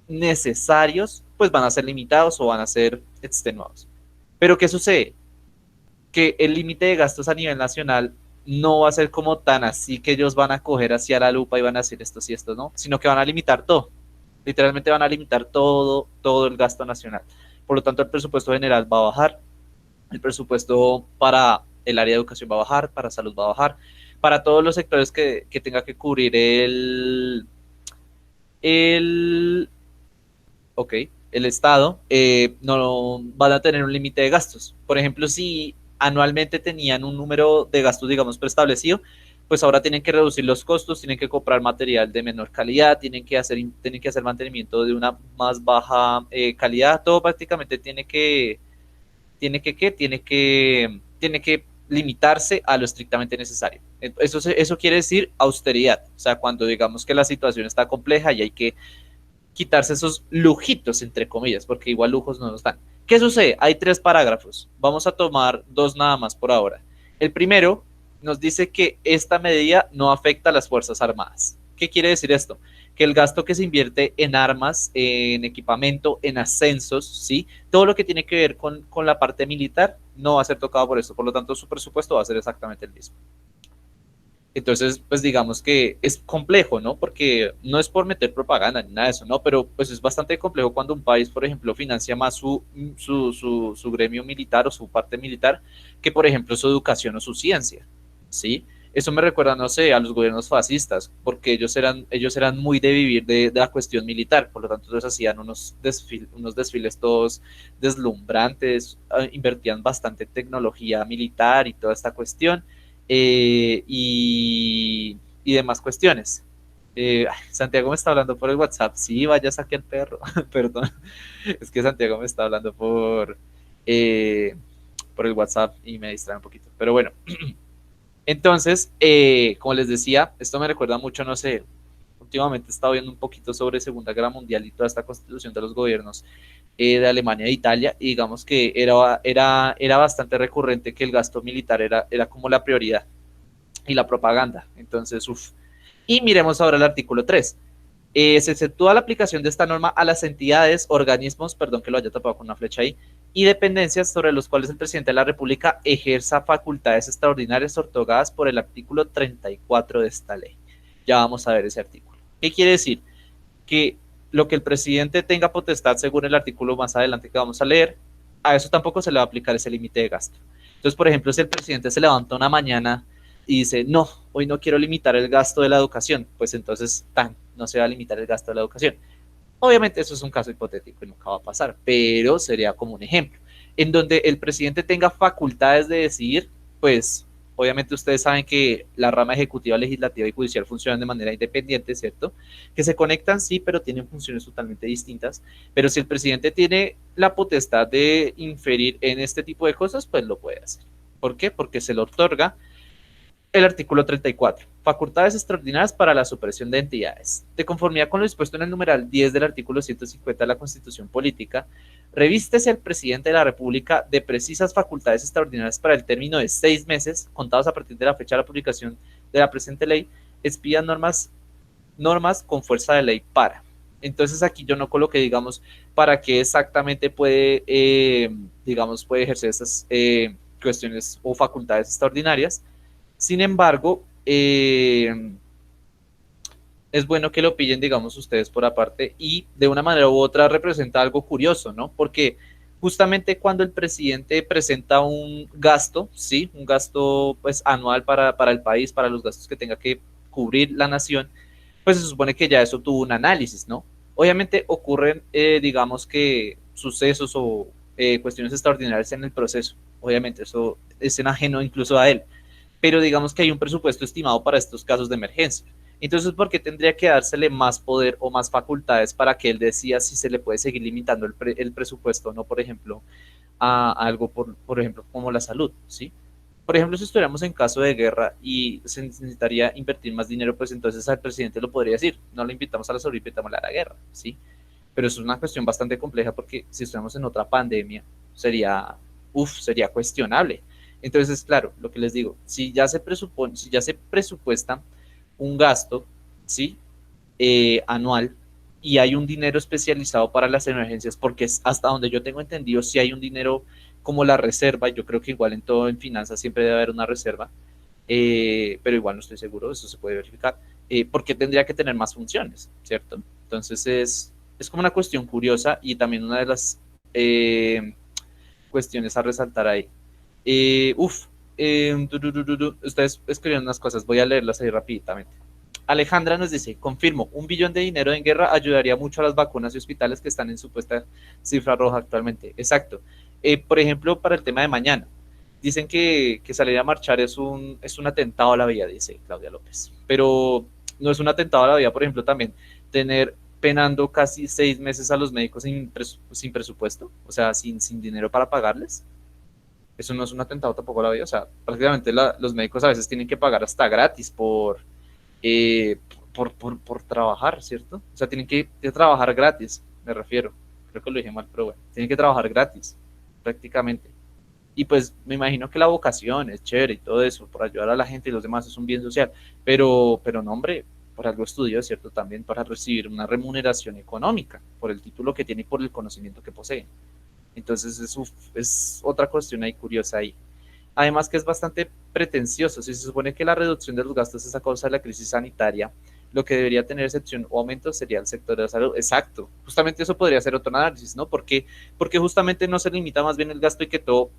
necesarios, pues van a ser limitados o van a ser extenuados. Pero ¿qué sucede? Que el límite de gastos a nivel nacional no va a ser como tan así que ellos van a coger hacia la lupa y van a decir esto y esto, ¿no? Sino que van a limitar todo. Literalmente van a limitar todo el gasto nacional. Por lo tanto, el presupuesto general va a bajar, el presupuesto para el área de educación va a bajar, para salud va a bajar, para todos los sectores que tenga que cubrir el, ok, el Estado, no van a tener un límite de gastos. Por ejemplo, si anualmente tenían un número de gastos, digamos, preestablecido, pues ahora tienen que reducir los costos, tienen que comprar material de menor calidad, tienen que hacer mantenimiento de una más baja calidad, todo prácticamente tiene que limitarse a lo estrictamente necesario. Eso quiere decir austeridad, o sea, cuando digamos que la situación está compleja y hay que quitarse esos lujitos, entre comillas, porque igual lujos no nos dan. ¿Qué sucede? Hay 3 parágrafos. Vamos a tomar 2 nada más por ahora. El primero nos dice que esta medida no afecta a las Fuerzas Armadas. ¿Qué quiere decir esto? Que el gasto que se invierte en armas, en equipamiento, en ascensos, ¿sí? Todo lo que tiene que ver con la parte militar no va a ser tocado por eso. Por lo tanto, su presupuesto va a ser exactamente el mismo. Entonces, pues digamos que es complejo, ¿no? Porque no es por meter propaganda ni nada de eso, ¿no? Pero pues es bastante complejo cuando un país, por ejemplo, financia más su gremio militar o su parte militar que, por ejemplo, su educación o su ciencia, ¿sí? Eso me recuerda, no sé, a los gobiernos fascistas, porque ellos eran muy de vivir de la cuestión militar, por lo tanto, ellos hacían unos desfiles todos deslumbrantes, invertían bastante en tecnología militar y toda esta cuestión y demás cuestiones. Santiago me está hablando por el WhatsApp. Sí, vaya, saque el perro. Perdón. Es que Santiago me está hablando por el WhatsApp y me distrae un poquito. Pero bueno, entonces, como les decía, esto me recuerda mucho, no sé, últimamente he estado viendo un poquito sobre Segunda Guerra Mundial y toda esta constitución de los gobiernos de Alemania e Italia, y digamos que era bastante recurrente que el gasto militar era como la prioridad y la propaganda. Entonces, uff. Y miremos ahora el artículo 3. Se exceptúa la aplicación de esta norma a las entidades, organismos, perdón que lo haya tapado con una flecha ahí, y dependencias sobre los cuales el presidente de la República ejerza facultades extraordinarias otorgadas por el artículo 34 de esta ley. Ya vamos a ver ese artículo. ¿Qué quiere decir? Que lo que el presidente tenga potestad, según el artículo más adelante que vamos a leer, a eso tampoco se le va a aplicar ese límite de gasto. Entonces, por ejemplo, si el presidente se levanta una mañana y dice, no, hoy no quiero limitar el gasto de la educación, pues entonces no se va a limitar el gasto de la educación. Obviamente eso es un caso hipotético y nunca va a pasar, pero sería como un ejemplo. En donde el presidente tenga facultades de decidir, pues obviamente ustedes saben que la rama ejecutiva, legislativa y judicial funcionan de manera independiente, ¿cierto? Que se conectan, sí, pero tienen funciones totalmente distintas. Pero si el presidente tiene la potestad de inferir en este tipo de cosas, pues lo puede hacer. ¿Por qué? Porque se le otorga el artículo 34. Facultades extraordinarias para la supresión de entidades. De conformidad con lo dispuesto en el numeral 10 del artículo 150 de la Constitución Política, revístese el presidente de la República de precisas facultades extraordinarias para el término de 6 meses, contados a partir de la fecha de la publicación de la presente ley, expida normas con fuerza de ley para. Entonces aquí yo no coloqué, digamos, para qué exactamente puede, digamos, puede ejercer esas cuestiones o facultades extraordinarias. Sin embargo, es bueno que lo pillen, digamos, ustedes por aparte y de una manera u otra representa algo curioso, ¿no? Porque justamente cuando el presidente presenta un gasto, ¿sí? Un gasto pues anual para el país, para los gastos que tenga que cubrir la nación, pues se supone que ya eso tuvo un análisis, ¿no? Obviamente ocurren, digamos que sucesos o cuestiones extraordinarias en el proceso, obviamente eso es en ajeno incluso a él, pero digamos que hay un presupuesto estimado para estos casos de emergencia. Entonces, ¿por qué tendría que dársele más poder o más facultades para que él decida si se le puede seguir limitando el presupuesto o no, por ejemplo, a algo, por ejemplo, como la salud, ¿sí? Por ejemplo, si estuviéramos en caso de guerra y se necesitaría invertir más dinero, pues entonces al presidente lo podría decir, no lo invitamos a la salud, invitamos a la guerra, ¿sí? Pero es una cuestión bastante compleja porque si estuviéramos en otra pandemia, sería cuestionable. Entonces, claro, lo que les digo, si ya se presupuesta un gasto, ¿sí? Anual y hay un dinero especializado para las emergencias, porque es hasta donde yo tengo entendido, si hay un dinero como la reserva, yo creo que igual en todo en finanzas siempre debe haber una reserva, pero igual no estoy seguro, eso se puede verificar, porque tendría que tener más funciones, ¿cierto? Entonces es como una cuestión curiosa y también una de las cuestiones a resaltar ahí. Uf, ustedes escribieron unas cosas, voy a leerlas ahí rápidamente. Alejandra nos dice, confirmo, 1 billón de dinero en guerra ayudaría mucho a las vacunas y hospitales que están en supuesta cifra roja actualmente. Exacto. Por ejemplo, para el tema de mañana, dicen que salir a marchar es un atentado a la vida, dice Claudia López. Pero no es un atentado a la vida, por ejemplo, también tener penando casi 6 meses a los médicos sin presupuesto, o sea, sin dinero para pagarles. Eso no es un atentado tampoco a la vida, o sea, prácticamente los médicos a veces tienen que pagar hasta gratis eh, por trabajar, ¿cierto? O sea, tienen que trabajar gratis, me refiero. Creo que lo dije mal, pero bueno, tienen que trabajar gratis, prácticamente. Y pues me imagino que la vocación es chévere y todo eso, por ayudar a la gente y los demás es un bien social, pero no, hombre, por algo estudió, ¿cierto? También para recibir una remuneración económica, por el título que tiene y por el conocimiento que posee. Entonces es otra cuestión ahí curiosa ahí. Además que es bastante pretencioso. Si se supone que la reducción de los gastos es a causa de la crisis sanitaria, lo que debería tener excepción o aumento sería el sector de la salud. Exacto. Justamente eso podría ser otro análisis, ¿no? Porque justamente no se limita más bien el gasto y que todo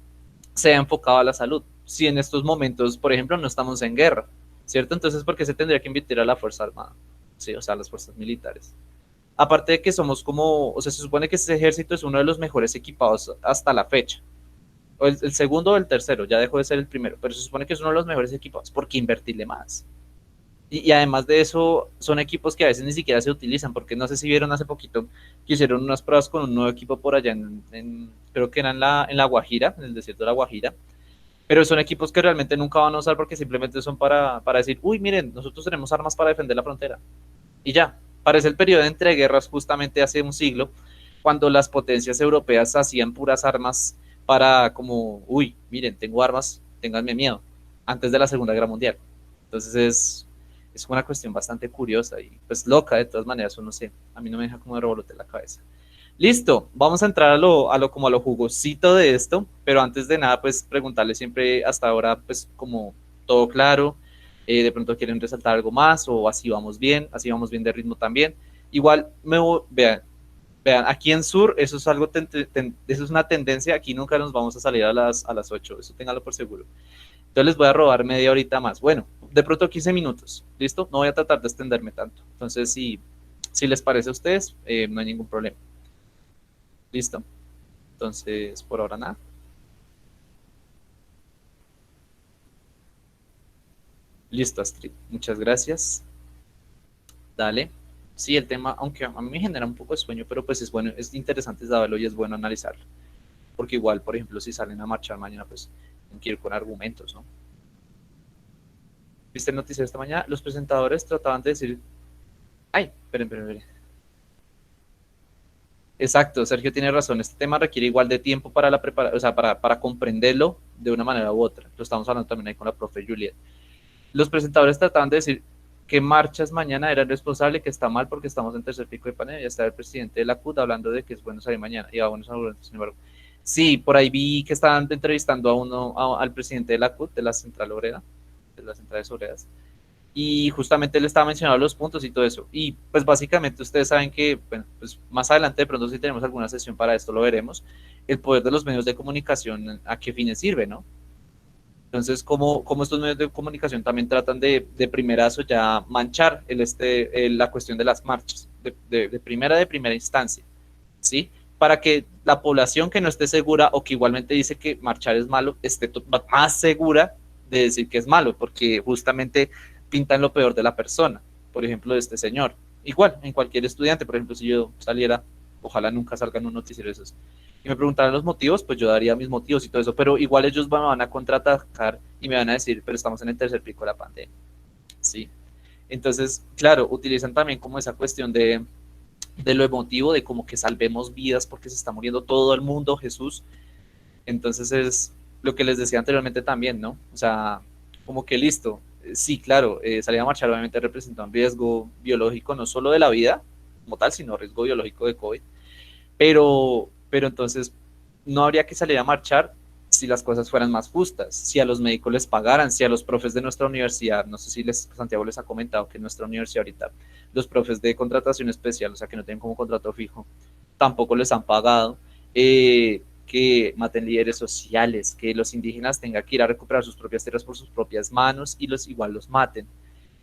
sea enfocado a la salud. Si en estos momentos, por ejemplo, no estamos en guerra, ¿cierto? Entonces, ¿por qué se tendría que invertir a la Fuerza Armada? Sí, o sea, a las fuerzas militares. Aparte de que somos como, o sea, se supone que ese ejército es uno de los mejores equipados hasta la fecha. O el segundo o el tercero, ya dejó de ser el primero, pero se supone que es uno de los mejores equipados, ¿por qué invertirle más? Y además de eso, son equipos que a veces ni siquiera se utilizan, porque no sé si vieron hace poquito que hicieron unas pruebas con un nuevo equipo por allá, creo que era en la Guajira, en el desierto de la Guajira, pero son equipos que realmente nunca van a usar porque simplemente son para decir, uy, miren, nosotros tenemos armas para defender la frontera. Y ya, parece el periodo de entreguerras justamente hace un siglo, cuando las potencias europeas hacían puras armas para como, uy, miren, tengo armas, ténganme miedo, antes de la Segunda Guerra Mundial. Entonces es una cuestión bastante curiosa y pues loca de todas maneras, o no sé, a mí no me deja como de revolotear la cabeza. Listo, vamos a entrar a lo jugosito de esto, pero antes de nada, pues preguntarle siempre hasta ahora, pues como todo claro, de pronto quieren resaltar algo más o así vamos bien de ritmo también. Igual, vean, aquí en Sur, eso es algo, eso es una tendencia, aquí nunca nos vamos a salir a las 8, eso ténganlo por seguro. Entonces les voy a robar media horita más. Bueno, de pronto 15 minutos, ¿listo? No voy a tratar de extenderme tanto. Entonces, si les parece a ustedes, no hay ningún problema. ¿Listo? Entonces, por ahora nada. Listo, Astrid. Muchas gracias. Dale. Sí, el tema, aunque a mí me genera un poco de sueño, pero pues es bueno, es interesante saberlo y es bueno analizarlo. Porque igual, por ejemplo, si salen a marchar mañana, pues tienen que ir con argumentos, ¿no? ¿Viste el noticiero esta mañana? Los presentadores trataban de decir, ay, esperen. Exacto, Sergio tiene razón. Este tema requiere igual de tiempo para la preparación, o sea, para comprenderlo de una manera u otra. Lo estamos hablando también ahí con la profe Juliet. Los presentadores trataban de decir que marchas mañana era responsable, que está mal porque estamos en tercer pico de pandemia. Ya está el presidente de la CUT hablando de que es bueno salir mañana. Y a buenos argumentos, sin embargo. Sí, por ahí vi que estaban entrevistando al presidente de la CUT, de la Central Obrera, de las Centrales Obreras. Y justamente él estaba mencionando los puntos y todo eso. Y pues básicamente ustedes saben que, bueno, pues más adelante de pronto si tenemos alguna sesión para esto lo veremos, el poder de los medios de comunicación, a qué fines sirve, ¿no? Entonces, cómo estos medios de comunicación también tratan de primerazo ya manchar la cuestión de las marchas, de primera instancia, ¿sí? Para que la población que no esté segura o que igualmente dice que marchar es malo, esté más segura de decir que es malo, porque justamente pintan lo peor de la persona, por ejemplo, de este señor. Igual, en cualquier estudiante, por ejemplo, si yo saliera, ojalá nunca salgan un noticiero de esos, y me preguntaran los motivos, pues yo daría mis motivos y todo eso, pero igual ellos van a contraatacar y me van a decir, pero estamos en el tercer pico de la pandemia, ¿sí? Entonces, claro, utilizan también como esa cuestión de lo emotivo, de como que salvemos vidas porque se está muriendo todo el mundo, Jesús. Entonces es lo que les decía anteriormente también, ¿no? O sea, como que listo, sí, claro, salir a marchar obviamente representa un riesgo biológico, no solo de la vida como tal, sino riesgo biológico de COVID, pero entonces no habría que salir a marchar si las cosas fueran más justas, si a los médicos les pagaran, si a los profes de nuestra universidad, no sé si Santiago les ha comentado que en nuestra universidad ahorita los profes de contratación especial, o sea que no tienen como contrato fijo, tampoco les han pagado, que maten líderes sociales, que los indígenas tengan que ir a recuperar sus propias tierras por sus propias manos y igual los maten,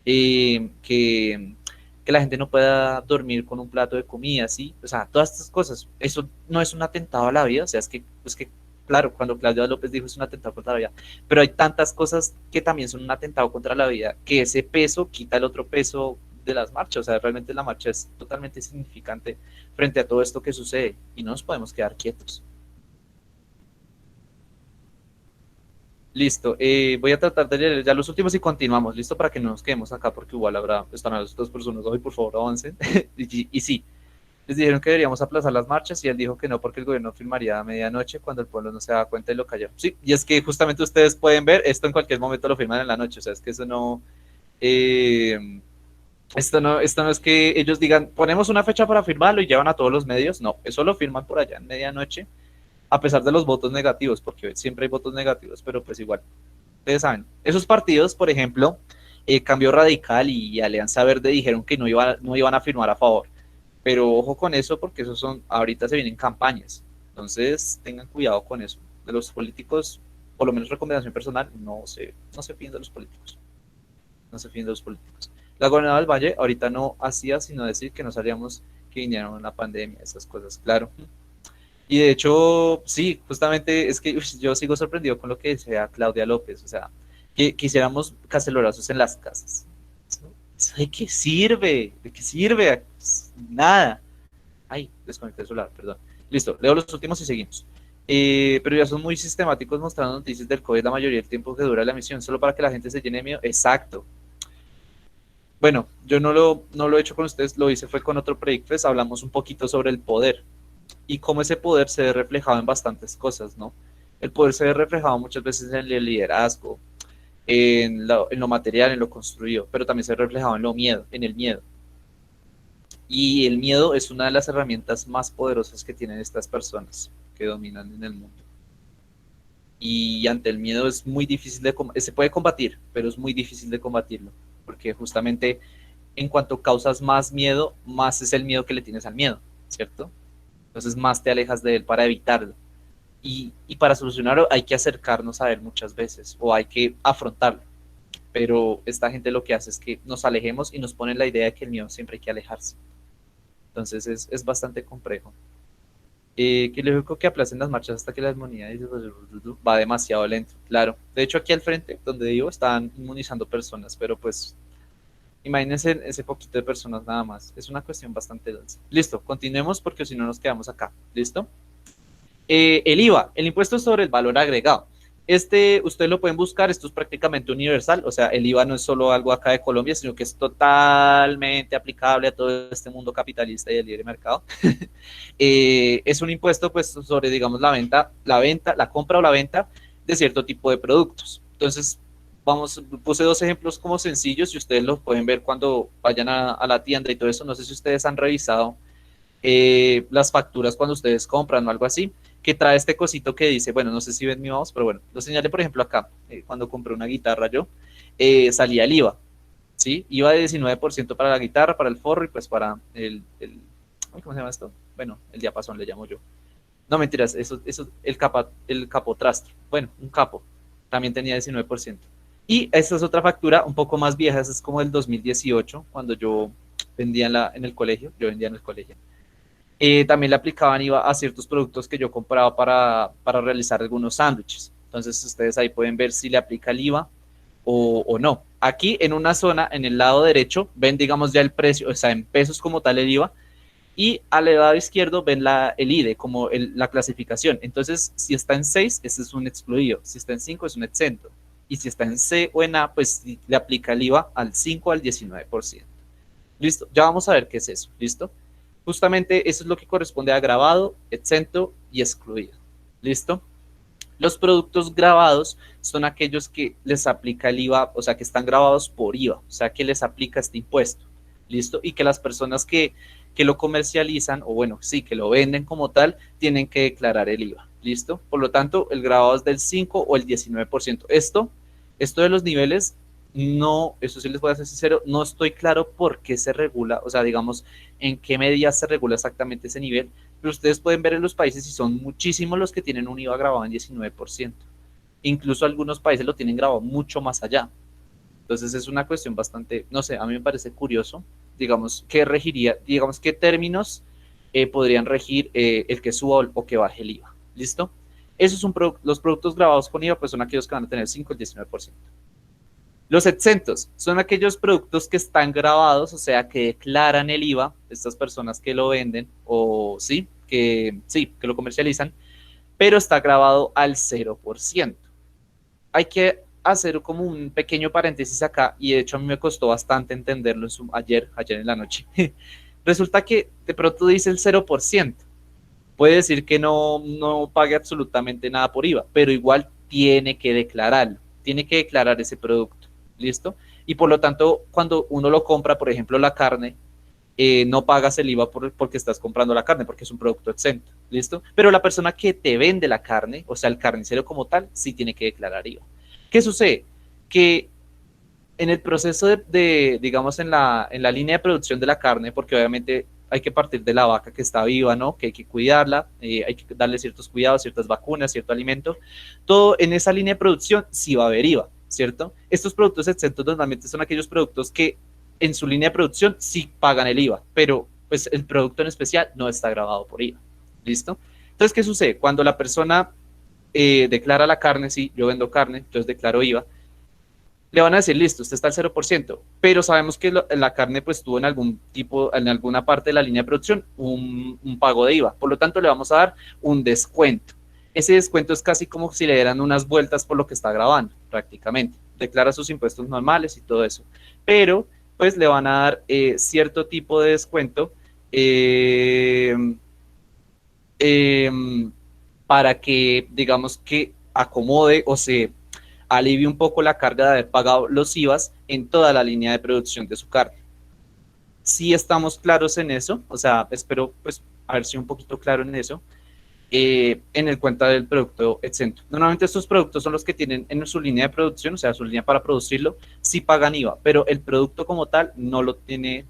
que la gente no pueda dormir con un plato de comida, ¿sí? O sea, todas estas cosas, eso no es un atentado a la vida, o sea, es que claro, cuando Claudia López dijo es un atentado contra la vida, pero hay tantas cosas que también son un atentado contra la vida, que ese peso quita el otro peso de las marchas, o sea, realmente la marcha es totalmente significante frente a todo esto que sucede y no nos podemos quedar quietos. Listo, voy a tratar de leer ya los últimos y continuamos, listo, para que no nos quedemos acá porque igual están a las dos personas hoy, por favor avancen. y sí, les dijeron que deberíamos aplazar las marchas y él dijo que no porque el gobierno firmaría a medianoche cuando el pueblo no se da cuenta y lo calló. Sí, y es que justamente ustedes pueden ver, esto en cualquier momento lo firman en la noche, o sea, es que eso no, esto no es que ellos digan, ponemos una fecha para firmarlo y llevan a todos los medios, no, eso lo firman por allá en medianoche, a pesar de los votos negativos, porque siempre hay votos negativos, pero pues igual, ustedes saben, esos partidos, por ejemplo, Cambio Radical y Alianza Verde dijeron que no iban a firmar a favor, pero ojo con eso porque esos son, ahorita se vienen campañas, entonces tengan cuidado con eso, de los políticos, por lo menos recomendación personal, no se fíen de los políticos, no se fíen de los políticos. La gobernadora del Valle ahorita no hacía sino decir que no sabíamos que viniera una pandemia, esas cosas, claro. Y de hecho, sí, justamente es que yo sigo sorprendido con lo que decía Claudia López, o sea, que quisiéramos cacerorazos en las casas. ¿De qué sirve? ¿De qué sirve? Nada. Ay, desconecté el celular, perdón. Listo, leo los últimos y seguimos. Pero ya son muy sistemáticos mostrando noticias del COVID la mayoría del tiempo que dura la emisión, solo para que la gente se llene de miedo. Exacto. Bueno, yo no lo he hecho con ustedes, lo hice fue con otro proyecto, hablamos un poquito sobre el poder y cómo ese poder se ve reflejado en bastantes cosas, ¿no? El poder se ve reflejado muchas veces en el liderazgo, en lo material, en lo construido, pero también se ve reflejado en el miedo. Y el miedo es una de las herramientas más poderosas que tienen estas personas que dominan en el mundo. Y ante el miedo es muy difícil se puede combatir, pero es muy difícil de combatirlo, porque justamente en cuanto causas más miedo, más es el miedo que le tienes al miedo, ¿cierto? Entonces más te alejas de él para evitarlo. Y para solucionarlo hay que acercarnos a él muchas veces, o hay que afrontarlo. Pero esta gente lo que hace es que nos alejemos y nos pone la idea de que el miedo siempre hay que alejarse. Entonces es bastante complejo. Que lógico que aplacen las marchas hasta que la inmunidad va demasiado lento, claro. De hecho, aquí al frente, donde digo, están inmunizando personas, pero pues imagínense ese poquito de personas nada más. Es una cuestión bastante densa. Listo, continuemos porque si no nos quedamos acá. ¿Listo? El IVA, el impuesto sobre el valor agregado. Ustedes lo pueden buscar, esto es prácticamente universal, o sea, el IVA no es solo algo acá de Colombia, sino que es totalmente aplicable a todo este mundo capitalista y del libre mercado. Es un impuesto, pues, sobre, digamos, la compra o la venta de cierto tipo de productos. Entonces, puse dos ejemplos como sencillos y ustedes los pueden ver cuando vayan a la tienda y todo eso. No sé si ustedes han revisado las facturas cuando ustedes compran o algo así, que trae este cosito que dice, bueno, no sé si ven mi mouse, pero bueno, lo señalé por ejemplo acá, cuando compré una guitarra yo, salía el IVA, ¿sí? IVA de 19% para la guitarra, para el forro y pues para ¿cómo se llama esto? Bueno, el diapasón le llamo yo. No, mentiras, el capotrastro, bueno, un capo, también tenía 19%. Y esta es otra factura un poco más vieja, esa es como del 2018, cuando yo vendía en el colegio, también le aplicaban IVA a ciertos productos que yo compraba para realizar algunos sándwiches. Entonces ustedes ahí pueden ver si le aplica el IVA o no. Aquí en una zona, en el lado derecho, ven digamos ya el precio, o sea, en pesos como tal el IVA, y al lado izquierdo ven el IDE, como la clasificación. Entonces, si está en 6, ese es un excluido. Si está en 5, es un exento. Y si está en C o en A, pues le aplica el IVA al 5 al 19%. ¿Listo? Ya vamos a ver qué es eso. ¿Listo? Justamente eso es lo que corresponde a grabado, exento y excluido. ¿Listo? Los productos grabados son aquellos que les aplica el IVA, o sea, que están grabados por IVA, o sea, que les aplica este impuesto. ¿Listo? Y que las personas que lo comercializan, o bueno, sí, que lo venden como tal, tienen que declarar el IVA. ¿Listo? Por lo tanto, el grabado es del 5 o el 19%. Esto de los niveles, no, eso sí les voy a ser sincero, no estoy claro por qué se regula, o sea, digamos, en qué medida se regula exactamente ese nivel, pero ustedes pueden ver en los países y son muchísimos los que tienen un IVA grabado en 19%. Incluso algunos países lo tienen grabado mucho más allá. Entonces es una cuestión bastante, no sé, a mí me parece curioso, digamos, qué regiría, digamos, qué términos podrían regir el que suba o que baje el IVA. ¿Listo? Esos son los productos grabados con IVA, pues son aquellos que van a tener 5 o el 19%. Los exentos son aquellos productos que están grabados, o sea, que declaran el IVA, estas personas que lo venden, o sí, que lo comercializan, pero está grabado al 0%. Hay que hacer como un pequeño paréntesis acá, y de hecho a mí me costó bastante entenderlo ayer en la noche. Resulta que de pronto dice el 0%. Puede decir que no pague absolutamente nada por IVA, pero igual tiene que declararlo, tiene que declarar ese producto, ¿listo? Y por lo tanto, cuando uno lo compra, por ejemplo, la carne, no pagas el IVA porque estás comprando la carne, porque es un producto exento, ¿listo? Pero la persona que te vende la carne, o sea, el carnicero como tal, sí tiene que declarar IVA. ¿Qué sucede? Que en el proceso digamos, en la línea de producción de la carne, porque obviamente hay que partir de la vaca que está viva, ¿no? Que hay que cuidarla, hay que darle ciertos cuidados, ciertas vacunas, cierto alimento. Todo en esa línea de producción sí va a haber IVA, ¿cierto? Estos productos exentos normalmente son aquellos productos que en su línea de producción sí pagan el IVA, pero pues el producto en especial no está grabado por IVA, ¿listo? Entonces, ¿qué sucede? Cuando la persona declara la carne, sí, yo vendo carne, entonces declaro IVA, le van a decir, listo, usted está al 0%, pero sabemos que la carne pues tuvo en alguna parte de la línea de producción un pago de IVA, por lo tanto le vamos a dar un descuento. Ese descuento es casi como si le dieran unas vueltas por lo que está grabando, prácticamente. Declara sus impuestos normales y todo eso, pero pues le van a dar cierto tipo de descuento para que, digamos, que acomode o se alivie un poco la carga de haber pagado los IVAs en toda la línea de producción de su carne. Si estamos claros en eso, o sea, espero pues haber sido un poquito claro en eso, en el cuenta del producto exento. Normalmente estos productos son los que tienen en su línea de producción, o sea, su línea para producirlo, sí pagan IVA, pero el producto como tal no lo tiene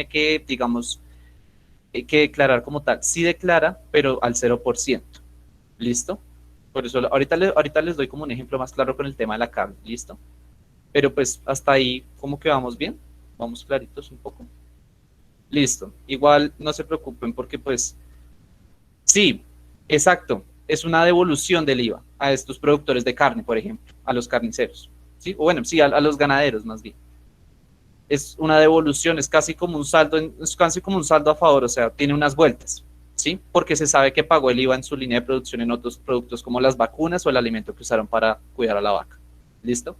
que, digamos, que declarar como tal. Sí declara, pero al 0%. ¿Listo? Por eso ahorita les doy como un ejemplo más claro con el tema de la carne, ¿listo? Pero pues hasta ahí como que vamos bien, vamos claritos un poco. Listo, igual no se preocupen porque pues sí, exacto, es una devolución del IVA a estos productores de carne, por ejemplo, a los carniceros, ¿sí? O bueno, sí, a los ganaderos más bien. Es una devolución, es casi como un saldo a favor, o sea, tiene unas vueltas, ¿sí? Porque se sabe que pagó el IVA en su línea de producción en otros productos como las vacunas o el alimento que usaron para cuidar a la vaca. ¿Listo?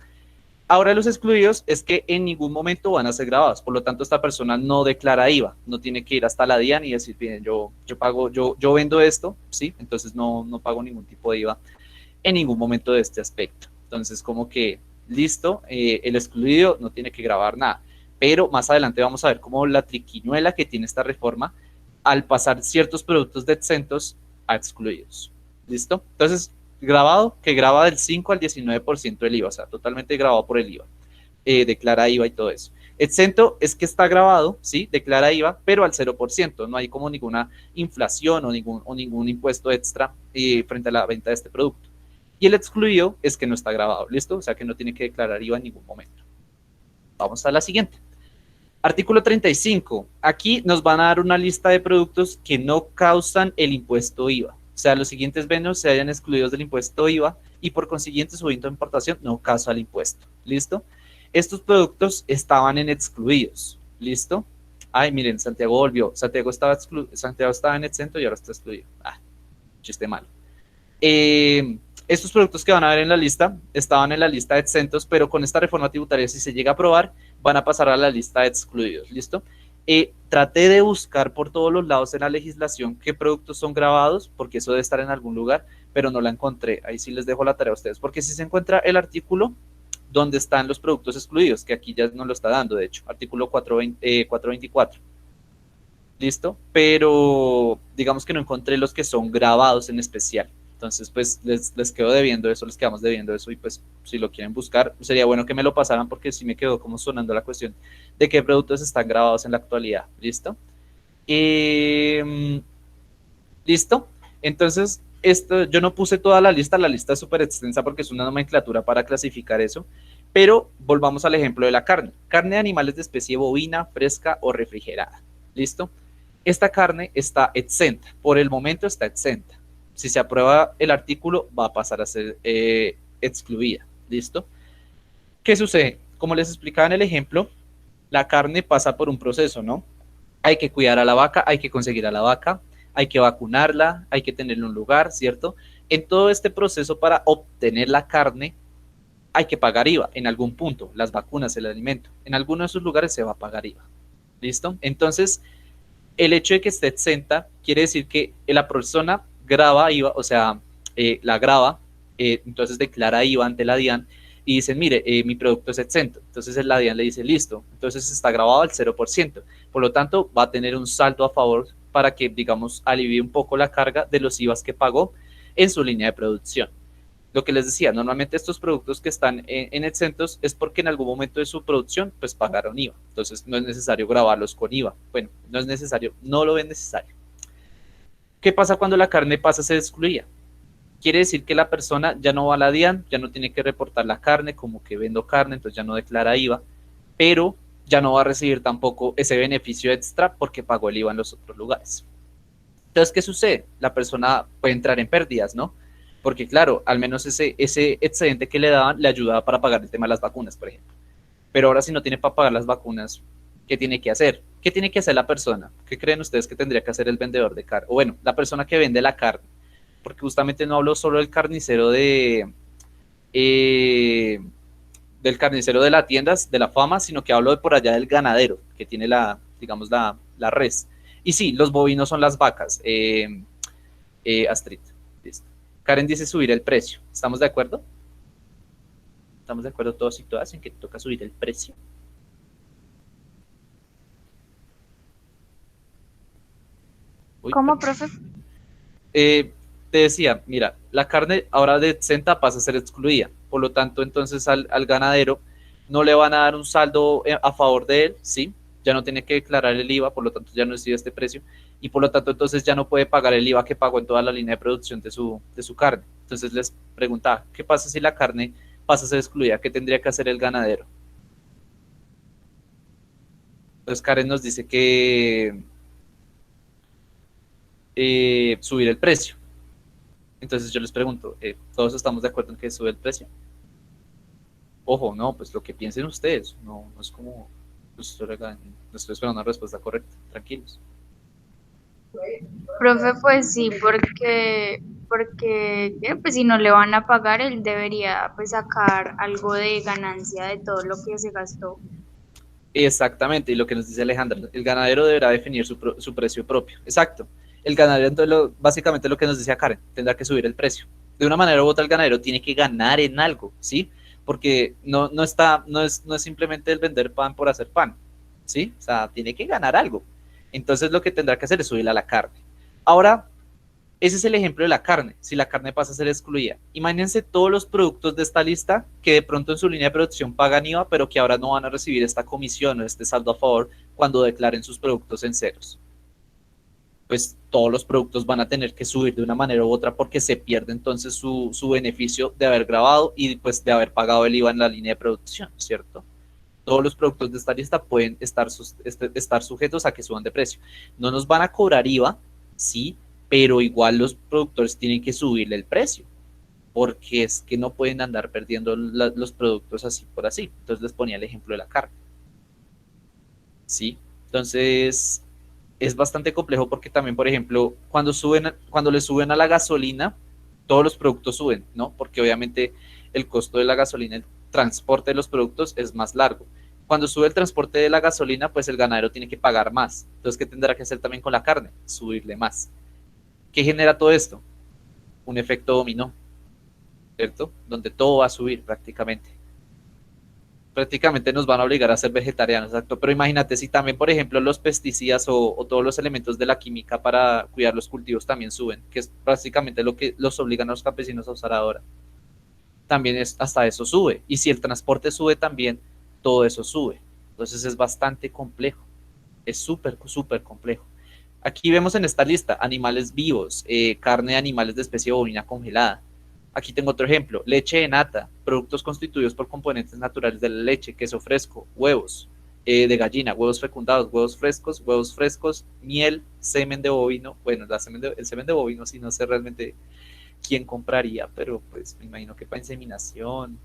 Ahora los excluidos es que en ningún momento van a ser grabados, por lo tanto esta persona no declara IVA, no tiene que ir hasta la DIAN y decir, bien, yo vendo esto, ¿sí? Entonces no pago ningún tipo de IVA en ningún momento de este aspecto. Entonces como que listo, el excluido no tiene que grabar nada. Pero más adelante vamos a ver cómo la triquiñuela que tiene esta reforma al pasar ciertos productos de exentos a excluidos. ¿Listo? Entonces, grabado, que graba del 5 al 19% del IVA, o sea, totalmente grabado por el IVA. Declara IVA y todo eso. Exento es que está grabado, ¿sí? Declara IVA, pero al 0%. No hay como ninguna inflación o ningún impuesto extra frente a la venta de este producto. Y el excluido es que no está grabado, ¿listo? O sea, que no tiene que declarar IVA en ningún momento. Vamos a la siguiente. Artículo 35. Aquí nos van a dar una lista de productos que no causan el impuesto IVA. O sea, los siguientes bienes se hayan excluidos del impuesto IVA y por consiguiente su venta de importación no causa el impuesto. ¿Listo? Estos productos estaban en excluidos. ¿Listo? Ay, miren, Santiago volvió. Santiago estaba en exento y ahora está excluido. Ah, chiste malo. Estos productos que van a ver en la lista estaban en la lista de exentos, pero con esta reforma tributaria, si se llega a aprobar, van a pasar a la lista de excluidos. ¿Listo? Traté de buscar por todos los lados en la legislación qué productos son grabados, porque eso debe estar en algún lugar, pero no la encontré. Ahí sí les dejo la tarea a ustedes, porque si se encuentra el artículo donde están los productos excluidos, que aquí ya no lo está dando, de hecho, artículo 424. ¿Listo? Pero digamos que no encontré los que son grabados en especial. Entonces, pues, les quedo debiendo eso, les quedamos debiendo eso, y pues, si lo quieren buscar, sería bueno que me lo pasaran, porque sí me quedó como sonando la cuestión de qué productos están grabados en la actualidad. ¿Listo? ¿Listo? Entonces, yo no puse toda la lista es súper extensa porque es una nomenclatura para clasificar eso, pero volvamos al ejemplo de la carne. Carne de animales de especie bovina, fresca o refrigerada. ¿Listo? Esta carne está exenta, por el momento está exenta. Si se aprueba el artículo, va a pasar a ser excluida. ¿Listo? ¿Qué sucede? Como les explicaba en el ejemplo, la carne pasa por un proceso, ¿no? Hay que cuidar a la vaca, hay que conseguir a la vaca, hay que vacunarla, hay que tenerla en un lugar, ¿cierto? En todo este proceso para obtener la carne, hay que pagar IVA en algún punto, las vacunas, el alimento. En alguno de esos lugares se va a pagar IVA. ¿Listo? Entonces, el hecho de que esté exenta quiere decir que la persona graba IVA, o sea, la graba, entonces declara IVA ante la DIAN y dicen, mire, mi producto es exento. Entonces la DIAN le dice, listo, entonces está grabado al 0%. Por lo tanto, va a tener un saldo a favor para que, digamos, alivie un poco la carga de los IVAs que pagó en su línea de producción. Lo que les decía, normalmente estos productos que están en exentos es porque en algún momento de su producción pues pagaron IVA. Entonces no es necesario grabarlos con IVA. Bueno, no es necesario, no lo ven necesario. ¿Qué pasa cuando la carne pasa a ser excluida? Quiere decir que la persona ya no va a la DIAN, ya no tiene que reportar la carne como que vendo carne, entonces ya no declara IVA, pero ya no va a recibir tampoco ese beneficio extra porque pagó el IVA en los otros lugares. Entonces, ¿qué sucede? La persona puede entrar en pérdidas, ¿no? Porque claro, al menos ese excedente que le daban le ayudaba para pagar el tema de las vacunas, por ejemplo. Pero ahora si no tiene para pagar las vacunas, ¿qué tiene que hacer? ¿Qué tiene que hacer la persona? ¿Qué creen ustedes que tendría que hacer el vendedor de carne? O bueno, la persona que vende la carne. Porque justamente no hablo solo del carnicero del carnicero de las tiendas, de la fama, sino que hablo de por allá del ganadero, que tiene digamos, la res. Y sí, los bovinos son las vacas. Astrid, listo. Karen dice subir el precio. ¿Estamos de acuerdo? ¿Estamos de acuerdo todos y todas en que toca subir el precio? Uy, ¿Cómo, profe? te decía, mira, la carne ahora de exenta pasa a ser excluida. Por lo tanto, entonces al ganadero no le van a dar un saldo a favor de él, ¿sí? Ya no tiene que declarar el IVA, por lo tanto ya no recibe este precio. Y por lo tanto, entonces ya no puede pagar el IVA que pagó en toda la línea de producción de su carne. Entonces les preguntaba, ¿qué pasa si la carne pasa a ser excluida? ¿Qué tendría que hacer el ganadero? Entonces Karen nos dice que subir el precio. Entonces yo les pregunto, ¿todos estamos de acuerdo en que sube el precio? Ojo, no, pues lo que piensen ustedes, no es como, pues, no estoy esperando una respuesta correcta, tranquilos. Profe, pues sí, porque pues si no le van a pagar, él debería pues sacar algo de ganancia de todo lo que se gastó. Exactamente, y lo que nos dice Alejandra, el ganadero deberá definir su precio propio. Exacto. El ganadero, entonces, básicamente lo que nos decía Karen, tendrá que subir el precio. De una manera u otra, el ganadero tiene que ganar en algo, ¿sí? porque no es simplemente el vender pan por hacer pan, ¿sí? O sea, tiene que ganar algo. Entonces lo que tendrá que hacer es subirle a la carne. Ahora, ese es el ejemplo de la carne, si la carne pasa a ser excluida. Imagínense todos los productos de esta lista que de pronto en su línea de producción pagan IVA, pero que ahora no van a recibir esta comisión o este saldo a favor cuando declaren sus productos en ceros. Pues todos los productos van a tener que subir de una manera u otra porque se pierde entonces su beneficio de haber grabado y pues de haber pagado el IVA en la línea de producción, ¿cierto? Todos los productos de esta lista pueden estar sujetos a que suban de precio. No nos van a cobrar IVA, sí, pero igual los productores tienen que subirle el precio, porque es que no pueden andar perdiendo los productos así por así. Entonces les ponía el ejemplo de la carne. ¿Sí? Entonces es bastante complejo porque también, por ejemplo, cuando le suben a la gasolina, todos los productos suben, ¿no? Porque obviamente el costo de la gasolina, el transporte de los productos es más largo. Cuando sube el transporte de la gasolina, pues el ganadero tiene que pagar más. Entonces, ¿qué tendrá que hacer también con la carne? Subirle más. ¿Qué genera todo esto? Un efecto dominó, ¿cierto? Donde todo va a subir prácticamente. Prácticamente nos van a obligar a ser vegetarianos, exacto. Pero imagínate si también, por ejemplo, los pesticidas o todos los elementos de la química para cuidar los cultivos también suben, que es prácticamente lo que los obligan a los campesinos a usar ahora. También hasta eso sube. Y si el transporte sube también, todo eso sube. Entonces es bastante complejo. Es súper, súper complejo. Aquí vemos en esta lista animales vivos, carne de animales de especie bovina congelada. Aquí tengo otro ejemplo, leche de nata, productos constituidos por componentes naturales de la leche, queso fresco, huevos de gallina, huevos fecundados, huevos frescos, miel, semen de bovino. Bueno, el semen de bovino sí no sé realmente quién compraría, pero pues me imagino que para inseminación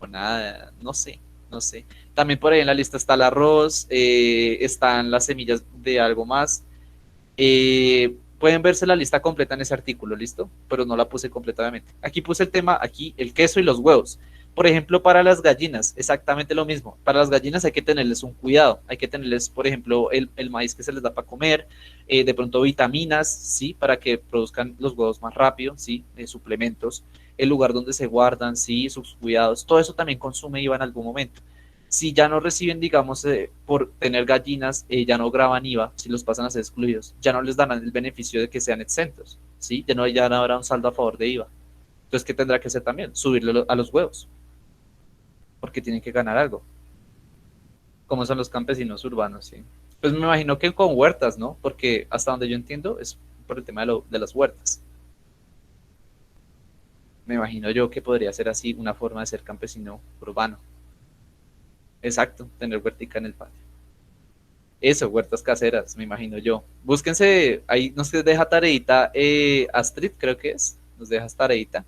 o nada, no sé. También por ahí en la lista está el arroz, están las semillas de algo más. Pueden verse la lista completa en ese artículo, ¿listo? Pero no la puse completamente. Aquí puse el tema, aquí el queso y los huevos. Por ejemplo, para las gallinas, exactamente lo mismo. Para las gallinas hay que tenerles un cuidado. Hay que tenerles, por ejemplo, el maíz que se les da para comer, de pronto vitaminas, ¿sí? Para que produzcan los huevos más rápido, ¿sí? Suplementos, el lugar donde se guardan, ¿sí? Sus cuidados. Todo eso también consume IVA en algún momento. Si ya no reciben, digamos, por tener gallinas, ya no graban IVA, si los pasan a ser excluidos, ya no les darán el beneficio de que sean exentos, ¿sí? Ya no habrá un saldo a favor de IVA. Entonces, ¿qué tendrá que hacer también? Subirle a los huevos, porque tienen que ganar algo. Como son los campesinos urbanos, ¿sí? Pues me imagino que con huertas, ¿no? Porque hasta donde yo entiendo es por el tema de las huertas. Me imagino yo que podría ser así una forma de ser campesino urbano. Exacto, tener huertica en el patio. Eso, huertas caseras, me imagino yo. Búsquense, ahí nos deja tareita, Astrid creo que es, nos deja tareita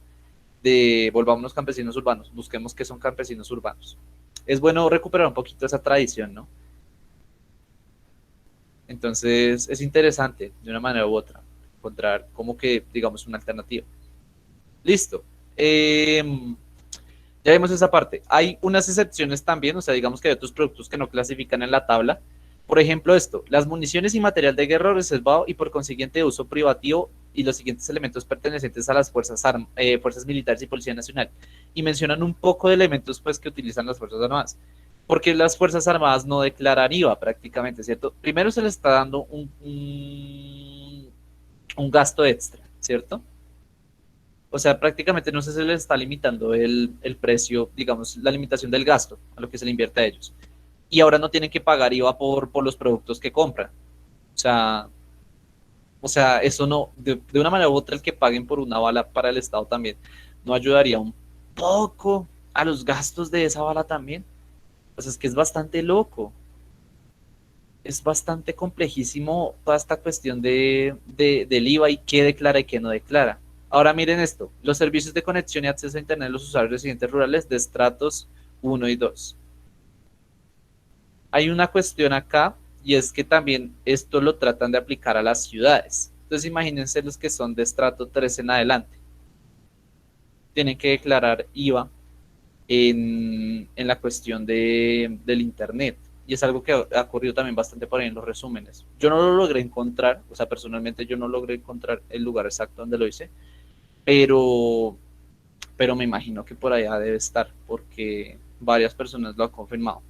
de volvámonos campesinos urbanos, busquemos qué son campesinos urbanos. Es bueno recuperar un poquito esa tradición, ¿no? Entonces es interesante, de una manera u otra, encontrar como que, digamos, una alternativa. Listo. Ya vimos esa parte. Hay unas excepciones también, o sea, digamos que hay otros productos que no clasifican en la tabla. Por ejemplo, esto, las municiones y material de guerra reservado y por consiguiente de uso privativo y los siguientes elementos pertenecientes a las fuerzas militares y Policía Nacional. Y mencionan un poco de elementos pues que utilizan las Fuerzas Armadas. Porque las Fuerzas Armadas no declaran IVA prácticamente, ¿cierto? Primero se les está dando un gasto extra, ¿cierto? O sea, prácticamente no se les está limitando el precio, digamos, la limitación del gasto a lo que se le invierte a ellos. Y ahora no tienen que pagar IVA por los productos que compran. O sea, eso no, de una manera u otra, el que paguen por una bala para el Estado también no ayudaría un poco a los gastos de esa bala también. Pues es que es bastante loco. Es bastante complejísimo toda esta cuestión del IVA y qué declara y qué no declara. Ahora miren esto, los servicios de conexión y acceso a Internet de los usuarios residentes rurales de estratos 1 y 2. Hay una cuestión acá y es que también esto lo tratan de aplicar a las ciudades. Entonces imagínense los que son de estrato 3 en adelante. Tienen que declarar IVA en la cuestión del Internet. Y es algo que ha ocurrido también bastante por ahí en los resúmenes. Yo no lo logré encontrar, o sea, personalmente yo no logré encontrar el lugar exacto donde lo hice, pero pero me imagino que por allá debe estar, porque varias personas lo han confirmado.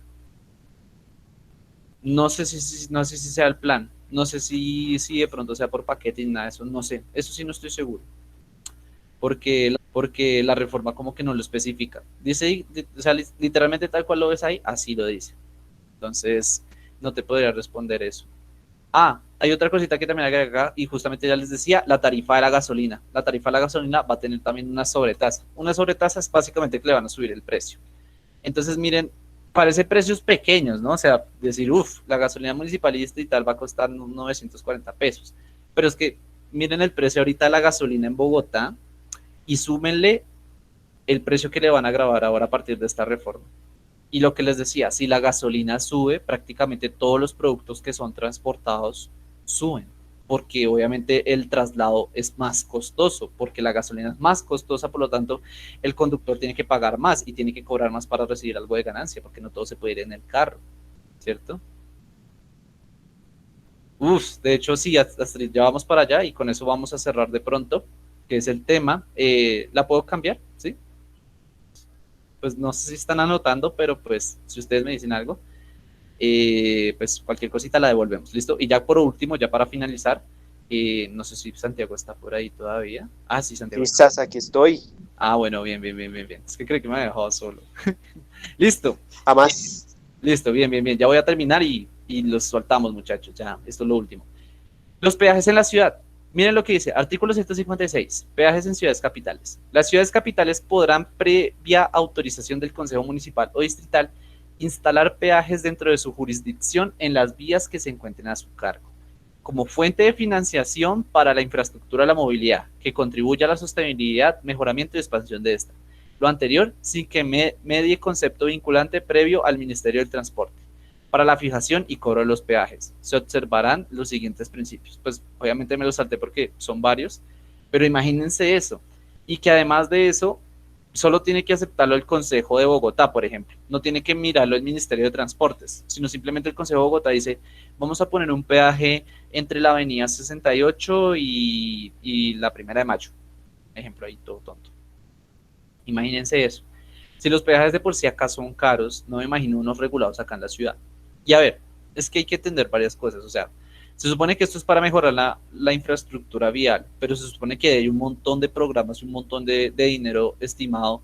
No sé si sea el plan, no sé si de pronto sea por paquete y nada de eso, no sé, eso sí no estoy seguro, porque la reforma como que no lo especifica. Dice, o sea, literalmente tal cual lo ves ahí, así lo dice. Entonces, no te podría responder eso. Ah, hay otra cosita que también hay acá, y justamente ya les decía, la tarifa de la gasolina. La tarifa de la gasolina va a tener también una sobretasa. Una sobretasa es básicamente que le van a subir el precio. Entonces, miren, parece precios pequeños, ¿no? O sea, decir, uff, la gasolina municipalista y tal va a costar 940 pesos. Pero es que miren el precio ahorita de la gasolina en Bogotá y súmenle el precio que le van a grabar ahora a partir de esta reforma. Y lo que les decía, si la gasolina sube, prácticamente todos los productos que son transportados suben, porque obviamente el traslado es más costoso, porque la gasolina es más costosa, por lo tanto, el conductor tiene que pagar más y tiene que cobrar más para recibir algo de ganancia, porque no todo se puede ir en el carro, ¿cierto? Uf, de hecho sí, Astrid, ya vamos para allá y con eso vamos a cerrar de pronto, que es el tema. ¿La puedo cambiar? ¿Sí? Pues no sé si están anotando, pero pues si ustedes me dicen algo, pues cualquier cosita la devolvemos, ¿listo? Y ya por último, ya para finalizar, no sé si Santiago está por ahí todavía. Ah, sí, Santiago. Quizás aquí estoy. Ah, bueno, bien, bien, bien, bien, bien. Es que creo que me ha dejado solo. Listo, Jamás. listo, bien, bien, bien. Ya voy a terminar y los soltamos, muchachos. Ya, esto es lo último. Los peajes en la ciudad. Miren lo que dice, artículo 156, peajes en ciudades capitales. Las ciudades capitales podrán, previa autorización del Consejo Municipal o Distrital, instalar peajes dentro de su jurisdicción en las vías que se encuentren a su cargo, como fuente de financiación para la infraestructura de la movilidad, que contribuya a la sostenibilidad, mejoramiento y expansión de esta. Lo anterior, sin que medie concepto vinculante previo al Ministerio del Transporte. Para la fijación y cobro de los peajes, se observarán los siguientes principios. Pues obviamente me los salté porque son varios, pero imagínense eso. Y que además de eso, solo tiene que aceptarlo el Consejo de Bogotá, por ejemplo. No tiene que mirarlo el Ministerio de Transportes, sino simplemente el Consejo de Bogotá dice, vamos a poner un peaje entre la avenida 68 y la 1 de Mayo. Ejemplo ahí todo tonto. Imagínense eso. Si los peajes de por sí acá son caros, no me imagino unos regulados acá en la ciudad. Y a ver, es que hay que entender varias cosas. O sea, se supone que esto es para mejorar la infraestructura vial, pero se supone que hay un montón de programas, un montón de dinero estimado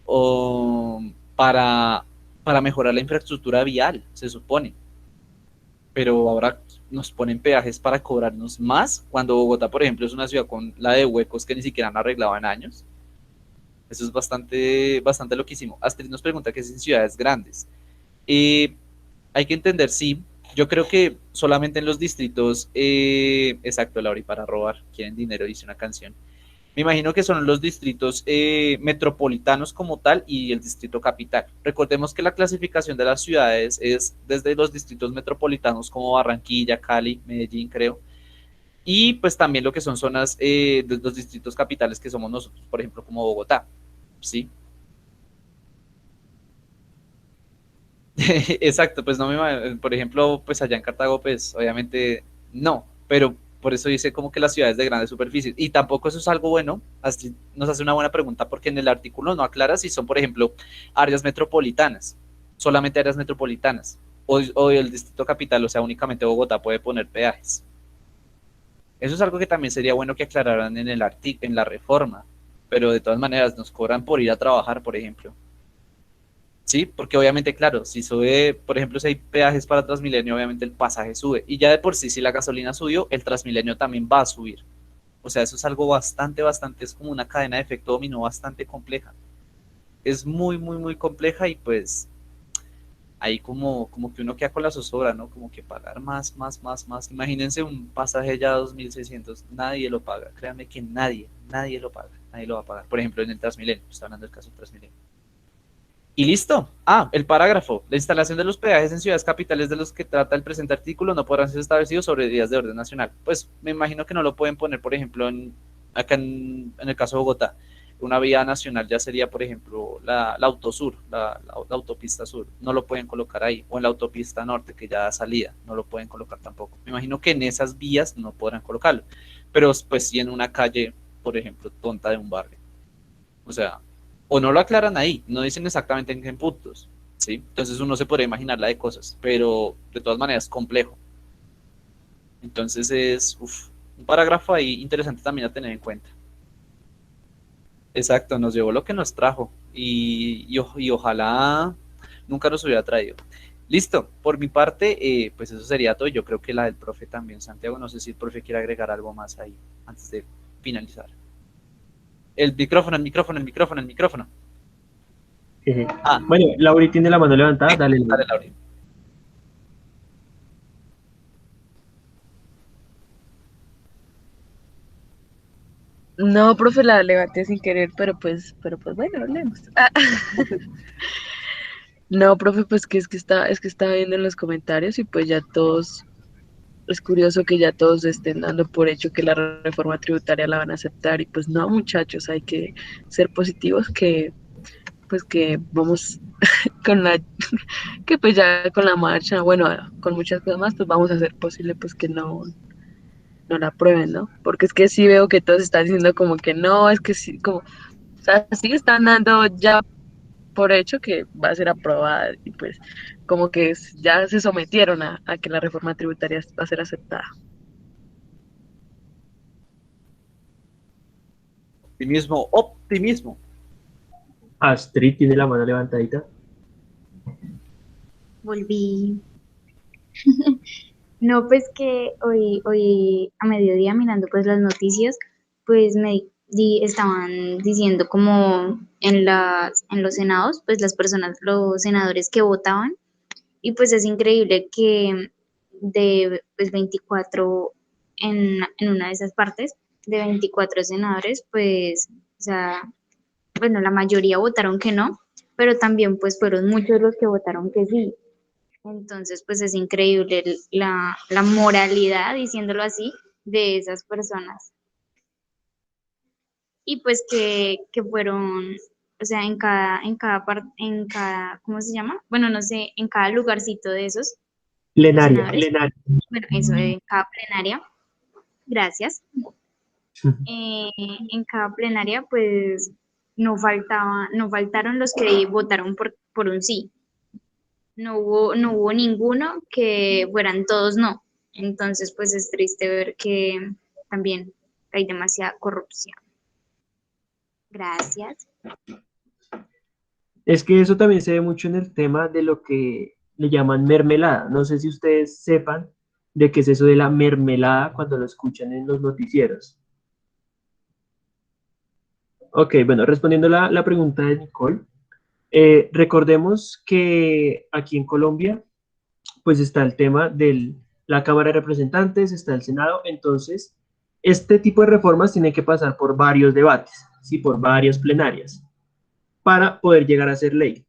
o, para mejorar la infraestructura vial, se supone. Pero ahora nos ponen peajes para cobrarnos más, cuando Bogotá, por ejemplo, es una ciudad con la de huecos que ni siquiera han arreglado en años. Eso es bastante, bastante loquísimo. Astrid nos pregunta qué es en ciudades grandes. Hay que entender, sí, yo creo que solamente en los distritos, exacto, Laura, y para robar, quieren dinero, dice una canción. Me imagino que son los distritos metropolitanos como tal y el distrito capital. Recordemos que la clasificación de las ciudades es desde los distritos metropolitanos como Barranquilla, Cali, Medellín, creo, y pues también lo que son zonas de los distritos capitales que somos nosotros, por ejemplo, como Bogotá, ¿sí? Exacto, pues no me, por ejemplo, pues allá en Cartago, pues obviamente no, pero por eso dice como que las ciudades de grandes superficies, y tampoco eso es algo bueno. Astrid nos hace una buena pregunta porque en el artículo no aclara si son, por ejemplo, áreas metropolitanas, solamente áreas metropolitanas, o el distrito capital, o sea, únicamente Bogotá puede poner peajes. Eso es algo que también sería bueno que aclararan en en la reforma, pero de todas maneras nos cobran por ir a trabajar, por ejemplo. Sí, porque obviamente, claro, si sube, por ejemplo, si hay peajes para Transmilenio, obviamente el pasaje sube. Y ya de por sí, si la gasolina subió, el Transmilenio también va a subir. O sea, eso es algo bastante, bastante, es como una cadena de efecto dominó bastante compleja. Es muy, muy, muy compleja y pues ahí como que uno queda con la zozobra, ¿no? Como que pagar más, más, más, más. Imagínense un pasaje ya 2.600, nadie lo paga. Créanme que nadie lo paga, nadie lo va a pagar. Por ejemplo, en el Transmilenio, está hablando del caso del Transmilenio. Y listo. Ah, el parágrafo. La instalación de los peajes en ciudades capitales de los que trata el presente artículo no podrán ser establecidos sobre vías de orden nacional. Pues me imagino que no lo pueden poner, por ejemplo, acá en el caso de Bogotá. Una vía nacional ya sería, por ejemplo, la autosur, la autopista sur. No lo pueden colocar ahí. O en la autopista norte, que ya da salida. No lo pueden colocar tampoco. Me imagino que en esas vías no podrán colocarlo. Pero pues sí en una calle, por ejemplo, tonta de un barrio. O sea, o no lo aclaran ahí, no dicen exactamente en qué puntos, ¿sí? Entonces uno se podría imaginar la de cosas, pero de todas maneras es complejo. Entonces es un parágrafo ahí interesante también a tener en cuenta. Exacto, nos llevó lo que nos trajo y ojalá nunca nos hubiera traído. Listo, por mi parte, pues eso sería todo. Yo creo que la del profe también, Santiago. No sé si el profe quiere agregar algo más ahí antes de finalizar. El micrófono, el micrófono, el micrófono, el micrófono. Ah, Bueno, Lauri tiene la mano levantada, dale, dale, Lauri. Laura. No, profe, la levanté sin querer, pero pues bueno, hablemos. Ah. No, profe, pues que es que estaba viendo en los comentarios y pues ya todos, es curioso que ya todos estén dando por hecho que la reforma tributaria la van a aceptar y pues no, muchachos, hay que ser positivos que pues que vamos con la, que pues ya con la marcha, bueno, con muchas cosas más, pues vamos a hacer posible pues que no la aprueben, ¿no? Porque es que sí veo que todos están diciendo como que no, es que sí, como, o sea, sí están dando ya por hecho que va a ser aprobada y pues como que ya se sometieron a que la reforma tributaria va a ser aceptada. Optimismo, optimismo. Astrid tiene la mano levantadita. Volví. No, pues que hoy a mediodía mirando pues las noticias, pues estaban diciendo como en los senados, pues las personas, los senadores que votaban, y pues es increíble que de pues 24 en una de esas partes, de 24 senadores, pues, o sea, bueno, la mayoría votaron que no, pero también pues fueron muchos los que votaron que sí. Entonces, pues es increíble la moralidad, diciéndolo así, de esas personas. Y pues que fueron, o sea, en cada, ¿cómo se llama? Bueno, no sé, en cada lugarcito de esos, de los Plenaria, senadores, plenaria. bueno, eso, en cada plenaria, gracias. Eh, en cada plenaria, pues no faltaron los que votaron por un sí. No hubo ninguno que fueran todos no. Entonces, pues es triste ver que también hay demasiada corrupción. Gracias. Es que eso también se ve mucho en el tema de lo que le llaman mermelada. No sé si ustedes sepan de qué es eso de la mermelada cuando lo escuchan en los noticieros. Ok, bueno, respondiendo la pregunta de Nicole, recordemos que aquí en Colombia, pues está el tema de la Cámara de Representantes, está el Senado, entonces este tipo de reformas tienen que pasar por varios debates, ¿sí? Por varias plenarias, para poder llegar a ser ley.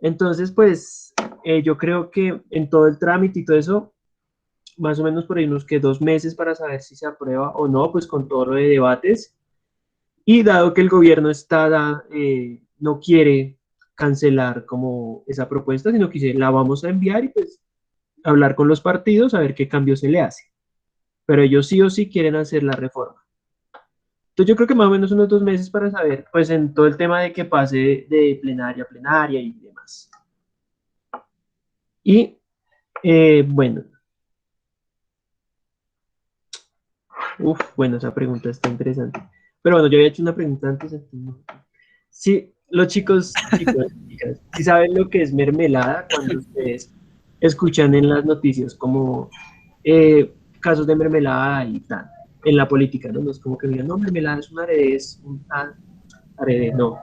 Entonces, pues yo creo que en todo el trámite y todo eso, más o menos por ahí unos que 2 meses para saber si se aprueba o no, pues con todo lo de debates. Y dado que el gobierno no quiere cancelar como esa propuesta, sino que dice, la vamos a enviar y pues hablar con los partidos a ver qué cambio se le hace. Pero ellos sí o sí quieren hacer la reforma. Entonces yo creo que más o menos unos 2 meses para saber, pues en todo el tema de que pase de plenaria a plenaria y demás. Y bueno, bueno, esa pregunta está interesante. Pero bueno, yo había hecho una pregunta antes. Sí, los chicos, chicas, ¿sí saben lo que es mermelada cuando ustedes escuchan en las noticias como casos de mermelada y tal, en la política, ¿no? No es como que digan, no, mermelada es un aderezo, no,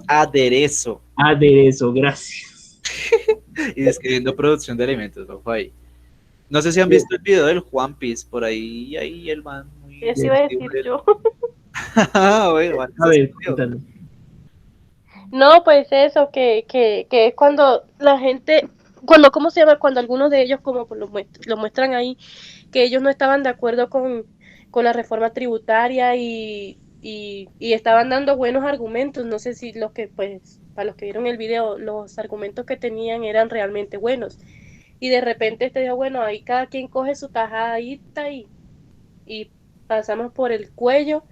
Aderezo. aderezo, gracias. Y describiendo producción de alimentos, ojo ahí. No sé si han Sí, visto el video del Juan Piece, por ahí el man muy Eso iba a decir sensible. yo. Bueno, man, a ¿estás ver, entendido? cuéntanos. No, pues eso, que es cuando la gente, ¿cómo se llama? Cuando algunos de ellos, como pues lo muestran ahí, que ellos no estaban de acuerdo con la reforma tributaria y estaban dando buenos argumentos. No sé si los que, pues, para los que vieron el video, los argumentos que tenían eran realmente buenos. Y de repente este dijo, bueno, ahí cada quien coge su tajadita y pasamos por el cuello.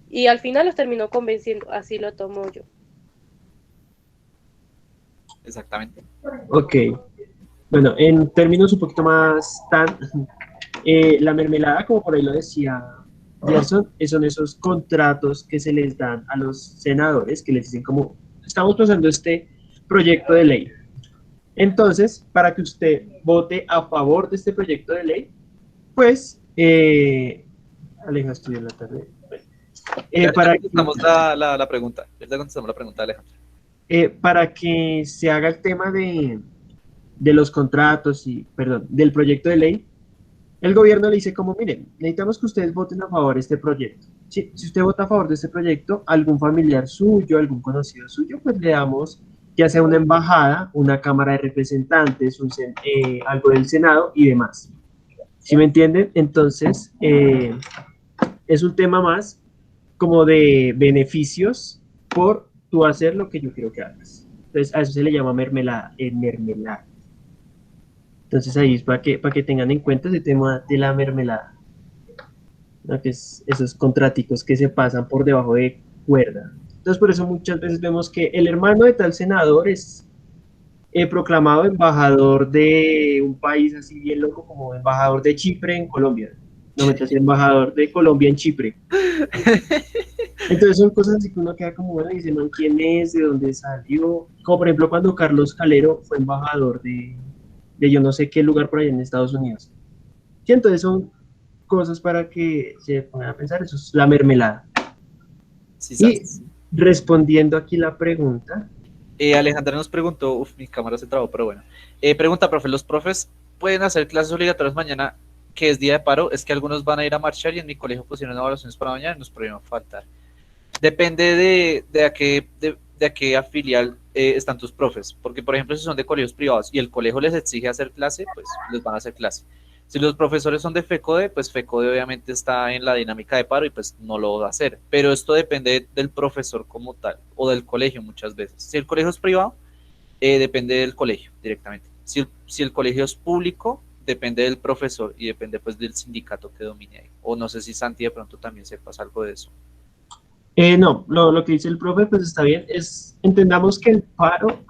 Y al final los terminó convenciendo, así lo tomo yo. exactamente. Ok. Bueno, en términos un poquito más tan... la mermelada, como por ahí lo decía Gerson, son esos contratos que se les dan a los senadores, que les dicen como, estamos pasando este proyecto de ley. Entonces, para que usted vote a favor de este proyecto de ley, pues, Aleja estudió en la tarde. Ya, ya Para que contestamos la pregunta. Ya contestamos la pregunta, Alejandro. para que se haga el tema de los contratos y, perdón, del proyecto de ley, el gobierno le dice como, miren, necesitamos que ustedes voten a favor de este proyecto. Si usted vota a favor de este proyecto, algún familiar suyo, algún conocido suyo, pues le damos ya sea una embajada, una cámara de representantes, algo del Senado y demás. ¿Sí me entienden? Entonces, es un tema más como de beneficios por tú hacer lo que yo quiero que hagas. Entonces, a eso se le llama mermelada, mermelada. Entonces ahí es para que tengan en cuenta ese tema de la mermelada, ¿no? Que es esos contraticos que se pasan por debajo de cuerda. Entonces por eso muchas veces vemos que el hermano de tal senador es proclamado embajador de un país así bien loco como embajador de Chipre en Colombia. No me decía embajador de Colombia en Chipre. Entonces son cosas así que uno queda como, bueno, dice, no, ¿quién es? ¿De dónde salió? Como por ejemplo cuando Carlos Calero fue embajador de yo no sé qué lugar por allá en Estados Unidos. Sí, entonces son cosas para que se pongan a pensar, eso es la mermelada. Sí, Y sabes. respondiendo aquí la pregunta, Alejandra nos preguntó, mi cámara se trabó, pero bueno. Pregunta, profe, ¿los profes pueden hacer clases obligatorias mañana, que es día de paro? Es que algunos van a ir a marchar y en mi colegio pusieron evaluaciones para mañana y nos prohíben faltar. Depende de a qué filial están tus profes, porque por ejemplo si son de colegios privados y el colegio les exige hacer clase, pues les van a hacer clase. Si los profesores son de FECODE, pues FECODE obviamente está en la dinámica de paro y pues no lo va a hacer, pero esto depende del profesor como tal o del colegio muchas veces. Si el colegio es privado, depende del colegio directamente. Si el colegio es público, depende del profesor y depende pues del sindicato que domine ahí. O no sé si Santi de pronto también sepas algo de eso. no, lo que dice el profe, pues está bien, entendamos que el paro,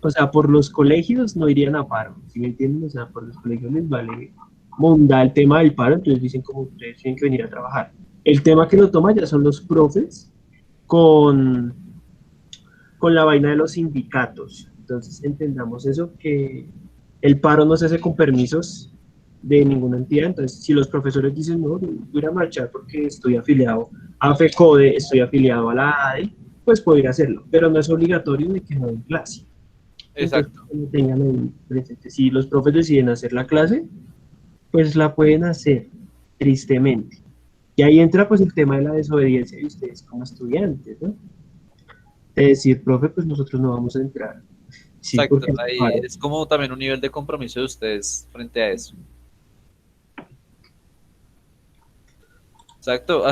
o sea, por los colegios no irían a paro, ¿sí me entienden? O sea, por los colegios les vale monda el tema del paro, entonces dicen como ustedes tienen que venir a trabajar. El tema que lo toma ya son los profes con, con la vaina de los sindicatos. Entonces entendamos eso, que el paro no se hace con permisos de ninguna entidad. Entonces, si los profesores dicen, no, voy a marchar porque estoy afiliado a FECODE, estoy afiliado a la ADE, pues puedo ir a hacerlo, pero no es obligatorio de que no den clase. Entonces, Exacto. tengan ahí presente. Si los profes deciden hacer la clase, pues la pueden hacer, tristemente. Y ahí entra pues el tema de la desobediencia de ustedes como estudiantes, ¿no? De decir, profe, pues nosotros no vamos a entrar. Sí, Exacto, porque ahí es como también un nivel de compromiso de ustedes frente a eso. Exacto,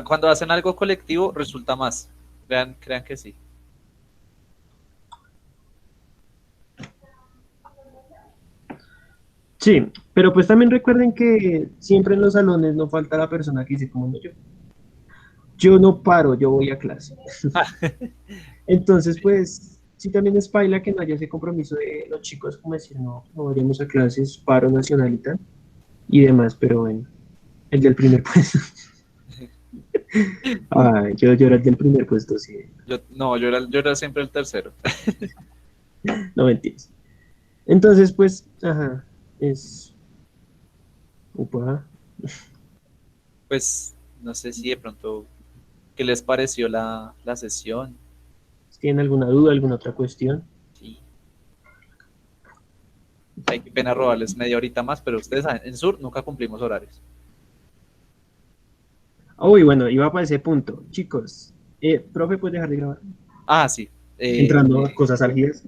cuando hacen algo colectivo resulta más. Crean que sí. sí, pero pues también recuerden que siempre en los salones no falta la persona que dice como no, yo no paro, yo voy a clase. Entonces, pues, sí también es paila que no haya ese compromiso de los chicos como decir, no, no vayamos a clases, paro nacional y tal, y demás, pero bueno, el del primer puesto. Ay, yo era el del primer puesto, sí, No, yo era siempre el tercero. no mentiras. Entonces, pues, ajá, es, upa, Pues no sé si de pronto, ¿qué les pareció la sesión? ¿tienen alguna duda, alguna otra cuestión? Sí. Hay que pena robarles media horita más, pero ustedes saben, en Sur nunca cumplimos horarios. Uy, bueno, iba para ese punto. Chicos, profe, ¿puedes dejar de grabar? Ah, sí. Entrando a cosas álgidas.